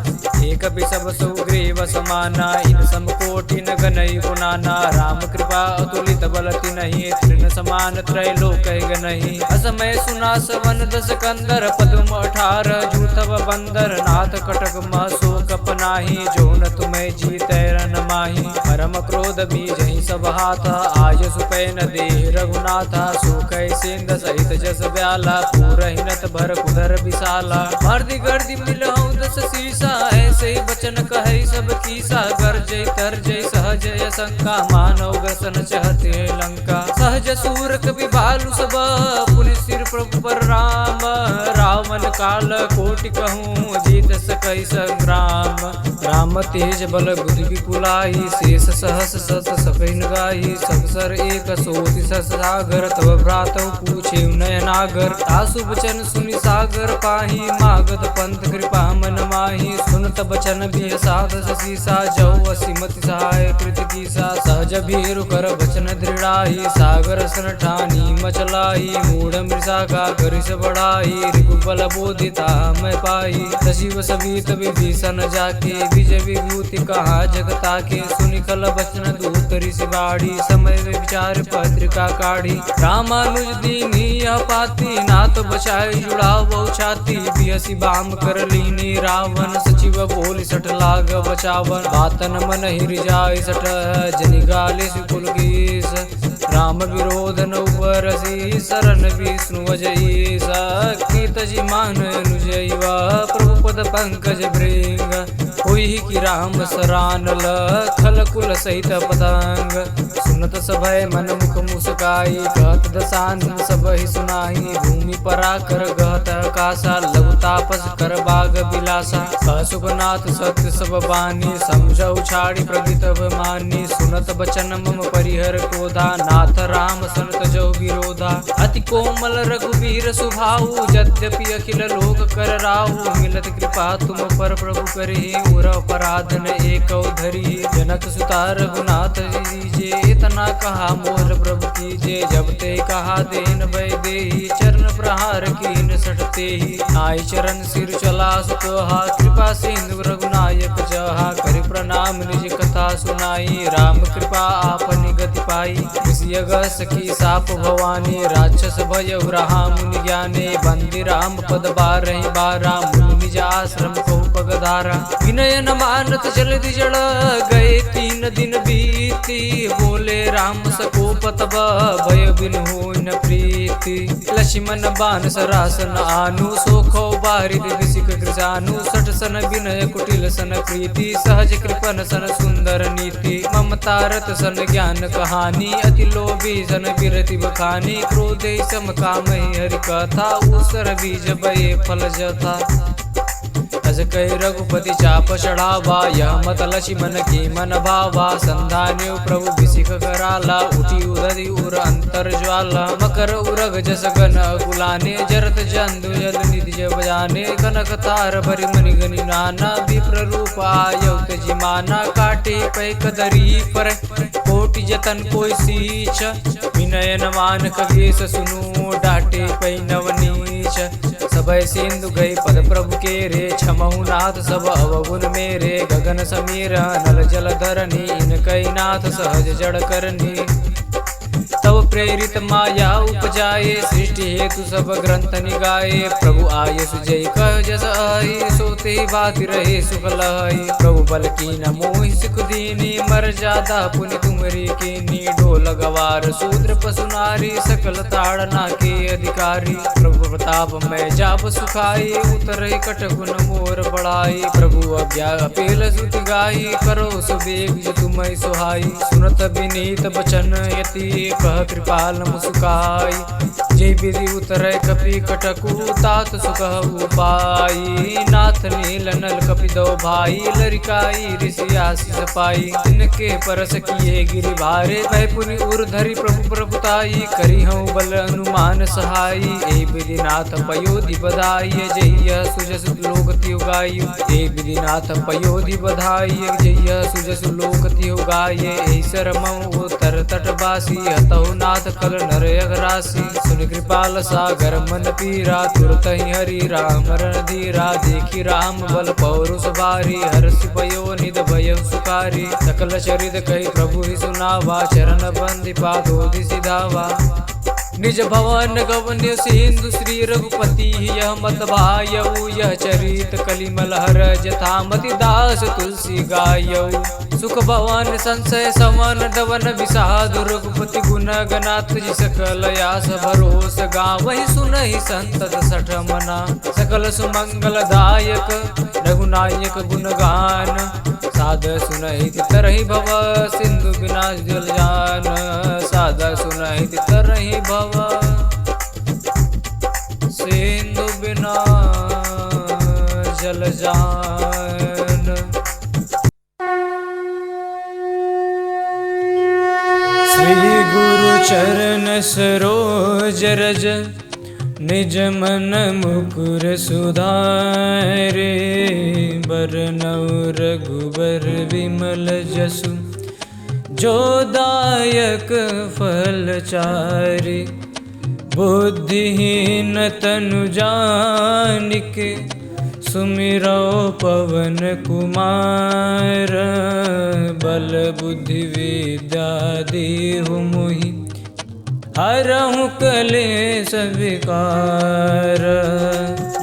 एक बिसब सुग्रीव समाना, इन सम कोटि न गनई गुनाना। राम कृपा अतुलित बल तिन्हि, तृण समान त्रैलोक गनहि। असमय सुना सवन दस कंदर, पद्म 18 जूथब बंदर। नाथ कटक मह शोक पनाहि, जोन तुम्हें जीतै रन माहि। परम क्रोध बीजहि सब हाथ, आज सुपैन देह रघुनाथ। सुखै सेंद सहित जस ब्याला, पूरहिनत भर कुदर विशाला। मर्दि गर्दि मिलहु दस सीसा, ऐसे बचन कहै सब कीसा। गर्जय तरजय सहज शंका, मानव ग्रसन चहते लंका। सहज सूर कपि भालु सब, पुनि सिर प्रभु पर राम। रावण काल कोटि कहूँ, जीत सकै संग्राम। राम तेज बल बुद्धि विपुलाई, शेष सहस सत सपैन गाई। सब सर एक सोति सस सागर, तब भ्रातु पूछे नयनागर। तासु बचन सुनि सागर पाही, मागध पंथ कृपा मन माही। सुनत बचन बिय साधस सीसा, जौ असीमति सहाय कृत कीसा। सहज भीरु कर बचन दृढ़ाई, सागर सन ठानी मचलाई। मूढ़ मृषा करिस बढ़ाई, रिपुबल बोधिता मैं पाई। सचिव सवित विभीषण जाके, विजय विभूति कहा जगता के। सुनि खल बचन दूत ऋषि बाड़ी, समय विचार पत्रिका काढ़ी। रामानुज दीनी यह पाती, नाथ बचाए जुड़ावो छाती। बिहसी बाम कर लीनी रावण, सचिव बोल सठ लाग बचावन। बातन मन हिरिजाय सठ, जनि गाले सुकुल कीस। राम विरोध न उपरसी, शरण विष्णु अजईस। कीत जी मान अनुजैवा, प्रभु पद पंकज भृंग। होई कि राम सरानल, खल कुल सहित पतंग। सुनत सभय मन मुख मुस्काई, कहत दसानन सब ही सुनाई। भूमि परा कर गहत कासा, लघु तापस कर बाग बिलासा। सुखनाथ सत्य सब बानी, समझौ छाड़ी प्रगित मानी। सुनत बचन मम परिहर क्रोधा, नाथ राम सनत जो विरोधा। अति कोमल रघुवीर सुभाऊ, यद्यपि अखिल लोक कर राहु। मिलत कृपा तुम पर प्रभु करहि, उर अपराध न एकौ धरि। जनक सुता रघुनाथ जी, इतना कहा मोर प्रभु कीजे। जब ते कहा देन भय देहि, चरण प्रहार कीन सटते ही। नाई चरण सिर चला सुतोहा, कृपा सिंधु रघुनायक जहा। करि प्रणाम निज कथा सुनाई, राम कृपा आपनि गति पाई। ऋषियग सखी साप भवानी, राक्षस भयउ रहा मुनि ज्ञाने। बंदी राम पद बारहि बारा, मुनि निज आश्रम कहु पगधारा। विनय न मानत जल्दि जड़, गए 3 दिन बीती। बोले राम सकोप तब, भय बिन होई न प्रीति। लक्ष्मण बान सरासन आनु, सोखौ बारिद विसिक कृशानु। सठ सन विनय कुटिल सन प्रीति, सहज कृपन सन सुंदर नीति। ममतारत सन ज्ञान कहानी, अति लोभी सन बिरति बखानी। क्रोधे सम कामहि हरि कथा, उसर बीज बये फल जथा। अस कहि रघुपति चाप चढ़ावा, यह मत लक्ष्मण के मन भावा। संधान्यो प्रभु बिसिक कराला, उठी उदधि उर अंतर ज्वाला। मकर उरग जस गन अकुलाने, जरत जंदु जल निधि जब जाने। कनक तार भरि मणि गनि नाना, विप्र रूप आयौ तजि माना। काटे पै कदरी पर, कोटि जतन कोई सीच। विनय न मान कगेस सुनु, डाटे पै नवनीच। सबय सिंधु गई पद प्रभु के रे, क्षमहु नाथ सब अवगुण मेरे। गगन समीर नल जल धरनी, इनकै नाथ सहज जड़ करनी। तब प्रेरित माया उपजाए, सृष्टि हेतु सब ग्रंथ निगाए। प्रभु आय सुजय कह जस आई, सोते बात रहे सुख लहई। प्रभु बल की न मोहि सुख दीनी, मर जादा पुनि तुमरी कीनी। ढोल गवा बार शूद्र पशु नारी सकल ताड़ना के अधिकारी। प्रभु प्रताप में जाप सुखाई उतरे कटगुन मोर बढ़ाई। प्रभु अज्ञा अपेल सुति गाई करो सुबेग तुम्हें सुहाई। सुनत विनीत बचन यति कह कृपाल मुस्काई। जय विधि उतरे कपि कटकु तात सुकह उपाई। नाथ नील नल कपि दो भाई लरिकाई ऋषि आशीष पाई। तिनके परस किए गिरि भारे मैं पुनि उर धरि प्रभु प्रभुताई। करी हूँ बल अनुमान सहाई ए विधिनाथ पयोधि बधाई। जय सुजस लोक त्यु गाय ए विधिनाथ पयोधि बधाई। जय सुजस लोक त्यु गाय ए शरमऊ उतर तटवासी। हतहु नाथ कल नर अघरासी सुन कृपाल सागर मन पीरा। तुरत ही हरि राम रणधीरा देखी राम बल पौरुष भारी। हर्षि पयो निध भय सुकारी सकल चरित कही प्रभु ही सुनावा। चरण बंदि पादोधि सिधावा निज भवन गवन्य सिंधु श्री रघुपति। यह मत भायऊ यह चरित कलिमल हर जथामति दास तुलसी गायऊ। सुख भवन संशय समन दवन विषाद रघुपति गुण गनाथ जी सकल यास भरोस गावहि सुनहि संतत सठ मना। सकल सुमंगल दायक रघुनायक गुणगान साध सुनहि तरहि भव सिंधु बिना जल जान। साध सुनहि तरहि भव सिंधु बिना जल जान। श्री गुरु चरण सरोज रज निज मन मुकुर सुधारे। बरनउँ रघुबर विमल जसु जो दायक फल चारि। बुद्धिहीन तनु जानिके सुमिरौ पवन कुमार। बल बुद्धि विद्या देहु मोहि हरहु कलेश विकार।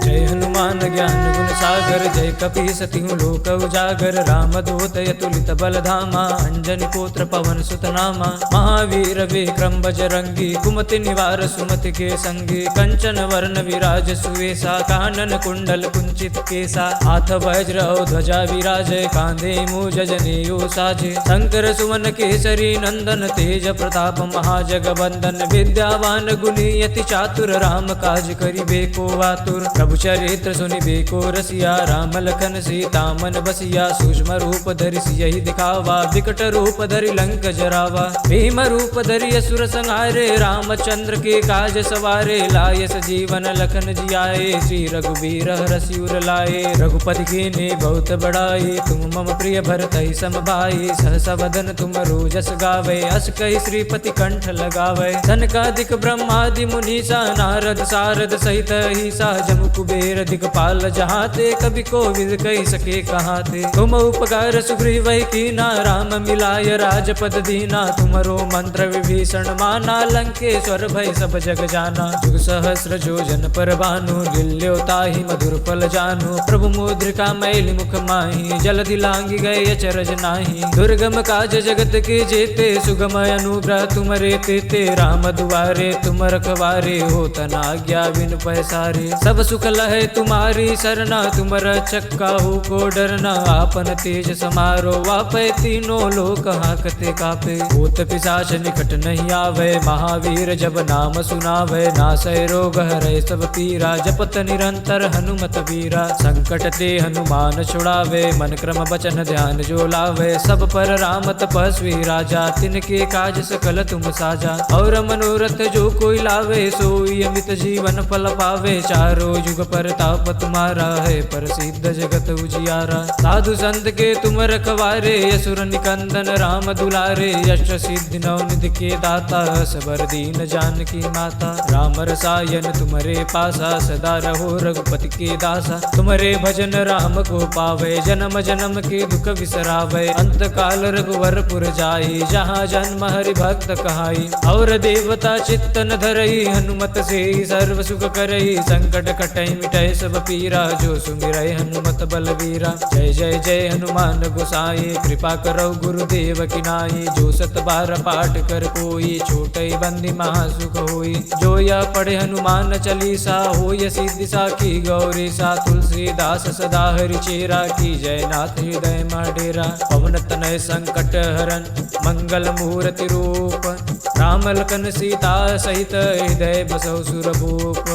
जय हनुमान ज्ञान गुण सागर जय कपि सतिहु लोक उजागर। राम दूत अतुलित बल धामा अंजनी पुत्र पवन सुत नामा। महावीर विक्रम बजरंगी कुमति निवार सुमति के संगी। कंचन वर्ण विराज सुवेशा कानन कुंडल कुंचित केसा। हाथ वज्र और ध्वजा विराजय कांधे मूज जनेऊ साजे। शंकर सुमन केसरी नंदन तेज प्रताप महाजगवंदन। विद्यावान गुणी अति चातुर राम काज करिबे को आतुर। प्रभु चरित्र सुनिबे को रसिया राम लखन सीता मन बसिया। सूक्ष्म रूप धरि सियहि दिखावा विकट रूप धरि लंक जरावा। भीम रूप धरि असुर संहारे रामचंद्र के काज सवारे। लाय सजीवन लखन जियाए श्री रघुबीर हरषि उर लाए। रघुपति कीन्ही बहुत बड़ाई तुम मम प्रिय भरतहि सम भाई। सहस वदन तुम रोजस गावे अस कहि श्रीपति कंठ लगावे। सनकादिक ब्रह्मादि मुनीसा नारद सारद सहित ईसा। जमु कुबेर दिगपाल जहाते कवि कोविद कहि सके कहाते। तुम उपकार सुग्रीवहि कीना राम मिलाय राजपद दीना। तुमरो मंत्र विभीषण माना लंकेश्वर भय सब जग जाना। जुग सहस्र जोजन पर भानु लील्यो ताहि मधुर फल जानु। प्रभु मुद्रिका मैली मुख माहि जलधि लांघि गए अचरज नाही। दुर्गम काज जगत के जेते सुगम अनुग्रह तुमरे तेते। राम दुआरे तुम रखवारे हो तना आज्ञा बिन पैसारे। सब सुख लहे तुम्हारी सरना तुम रक्षक काहू को डरना। आपन तेज समारो वापै तीनों लोक हाकते कापे। भूत पिशाच निकट नहीं आवे महावीर जब नाम सुनावे। नासै रोग हरै सब पीरा जपत निरंतर हनुमत वीरा। संकट ते हनुमान छुड़ावे मन क्रम बचन ध्यान जो लावे। सब पर राम तपस्वी राजा तिनके काज सकल तुम साजा। और मनोरथ जो कोई लावे सोई अमित जीवन फल पावे। चारों युग परताप तुम्हारा है प्रसिद्ध जगत उजियारा। साधु संत के तुम रखवारे असुर निकंदन राम दुलारे। यश सिद्धि नवनिधि के दाता सबर दीन जानकी माता। राम रसायन तुम्हारे पासा सदा रहो रघुपति के दासा। तुम्हारे भजन राम को पावे जन्म जन्म के दुख विसरावे। अंत काल रघुवरपुर जाई जहाँ जन्म हरि भक्त कहाई। और देवता चित्तन धरई हनुमत से सर्व सुख करई। संकट कटई मिटै सब सब पीरा, जो सुमिरै हनुमत बलवीरा। जय जय जय हनुमान गोसाई, कृपा करो गुरुदेव की नाई। जो सत बार पाठ कर कोई, छोटे बंदी महासुख होई। जो यह पढ़े हनुमान चालीसा, होय सिद्धि साखी गौरी सा। तुलसीदास सदा हरि चेरा, की जय नाथ हृदय मह डेरा। पवन तनय संकट हरन, मंगल मूर्ति रूप। राम लखन सीता सहित, हृदय बसहु सुरभूप।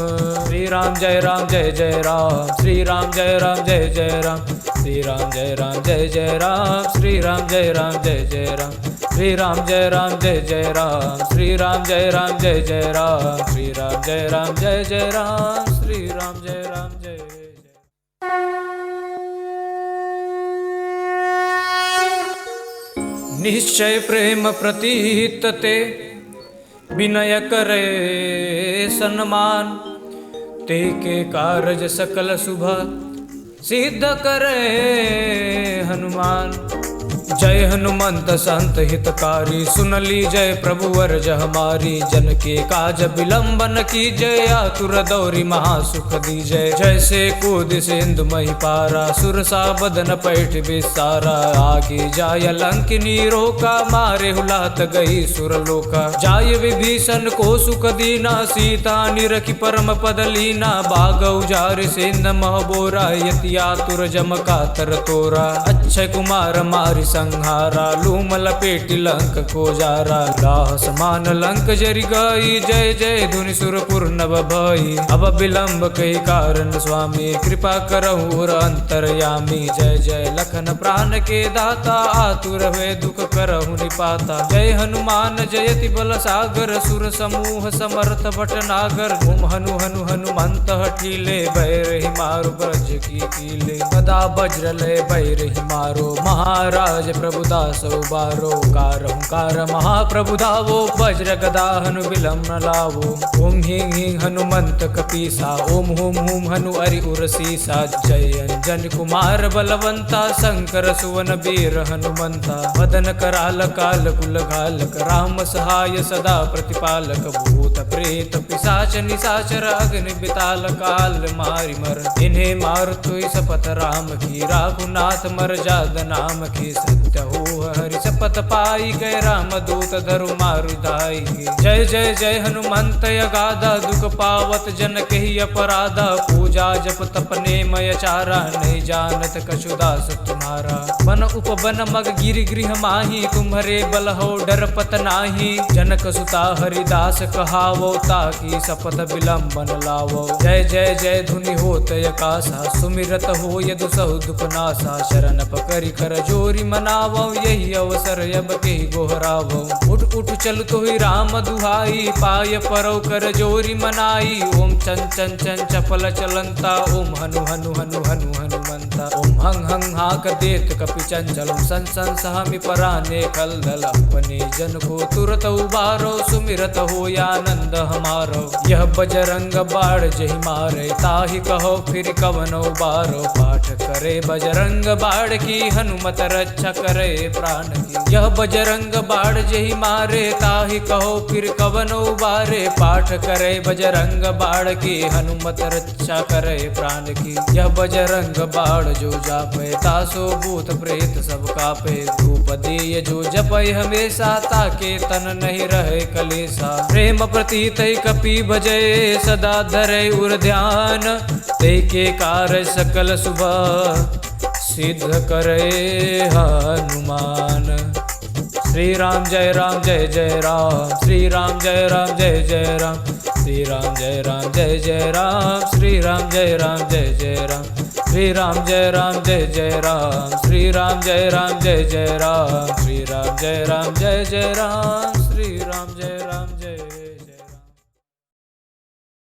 श्री राम जय जय राम, श्री राम जय जय राम। श्री राम जय जय राम, श्री राम जय जय राम। श्री राम जय जय राम, श्री राम जय जय राम। श्री राम जय जय राम, श्री राम जय जय। निश्चय प्रेम प्रतीत ते, विनय करे सन्मान। ते के कारज सकल शुभ, सिद्ध करे हनुमान। जय हनुमंत संत हितकारी, सुन लीजय प्रभु अर्ज हमारी। जन के काज विलंबन की जय, आतुर दौरी महासुख दीजय। जैसे कूद सिंधु मही पारा, सुरसा बदन पैठ विस्तारा। आगे जाय लंकिनी रोका, मारे हुलात गई सुरलोका। जाय विभीषण को सुख दीना, सीता निरखी परम पद लीना। बाग उजार सिंध मह बोरा, यति आतुर जम कातर तोरा। अक्षय कुमार मारि संहारा, लूम लपेटी लंक को जारा। लाह समान लंक जरि गई, जय जय धुनि सुरपुर नभ भई। अब विलंब कई कारण स्वामी, कृपा करहु और अंतरयामी। जय जय लखन प्राण के दाता, आतुर हुए दुख करहु निपाता। जय हनुमान जयति बल सागर, सुर समूह समर्थ भटनागर। ओम हनु हनु हनुमंत हठीले, बैरहि मारो ब्रज की कीले। गदा वज्र लय बैरहि मारो, महाराज प्रभुदास उबारो। कार महाप्रभु धावो, वज्र गदा हनु विलंब न लावो। ओम ह्रीं ह्रीं हनुमंत कपीसा, ओम हुम हुम हनु अरि उर सीसा। जय अंजन कुमार बलवंता, शंकर सुवन वीर हनुमंता। वदन कराल काल कुल घालक, राम सहाय सदा प्रतिपालक। भूत प्रेत पिशाच निशाचर, अग्नि बिताल काल मारि मर। इन्हें मार तुई शपथ राम की, राघुनाथ मर जाद नाम की। सत्य हो हरि शपथ पाई, गए राम दूत धरु मारु दाई। जय जय जय हनुमंत अगाधा, दुख पावत जन कहि अपराधा। पूजा जप तप नेमय चारा, नहीं जानत कछु दास तुम्हारा। वन उपवन मग गिरि गृह माही, तुम्हरे बल हो डरपत नाही। जनक सुता हरिदास कहावो, ताकि शपथ विलंबन लावो। जय जय जय धुनि होत आकाशा, सुमिरत हो यदु सहु दुख नासा। शरण पकरि कर जोरी मनावो, यही अवसर अब के गोहरावो। उठ उठ चल तो ही राम दुहाई, पाय परौ कर जोरी मनाई। ओम चन चन चन चपल चलंता, ओम हनु हनु हनु हनु हनुमंता। ओम हंग हंग हाक देत कपि चंचल, ओम सन सन सहमि पराने खलदल। अपने जन को तुरत उबारो, सुमिरत हो आनंद हमारो। यह बजरंग बाढ़ जहि मारे, ताहि कहो फिर कवनो बारो। पाठ करे बजरंग बाढ़ की, हनुमत रक्षा करे प्राण की। यह बजरंग बाढ़ जहि मारे, ताहि कहो फिर कवनो बारे। पाठ करे बजरंग बाढ़ की, हनुमत रक्षा करे प्राण की। यह बजरंग बाढ़ जो जापे, तासो भूत प्रेत सब कापे। धूप देय जो जपय हमेशा, ताके तन नहीं रहे कलेसा। प्रेम प्रतीत कपि भजय, सदा धरे उर ध्यान। ते के कार्य सकल शुभ, सिद्ध करे हनुमान। श्री राम जय जय राम, श्री राम जय जय राम। श्री राम जय जय राम, श्री राम जय जय राम। श्री राम जय जय राम, श्री राम जय जय राम। श्री राम जय जय राम, श्री राम जय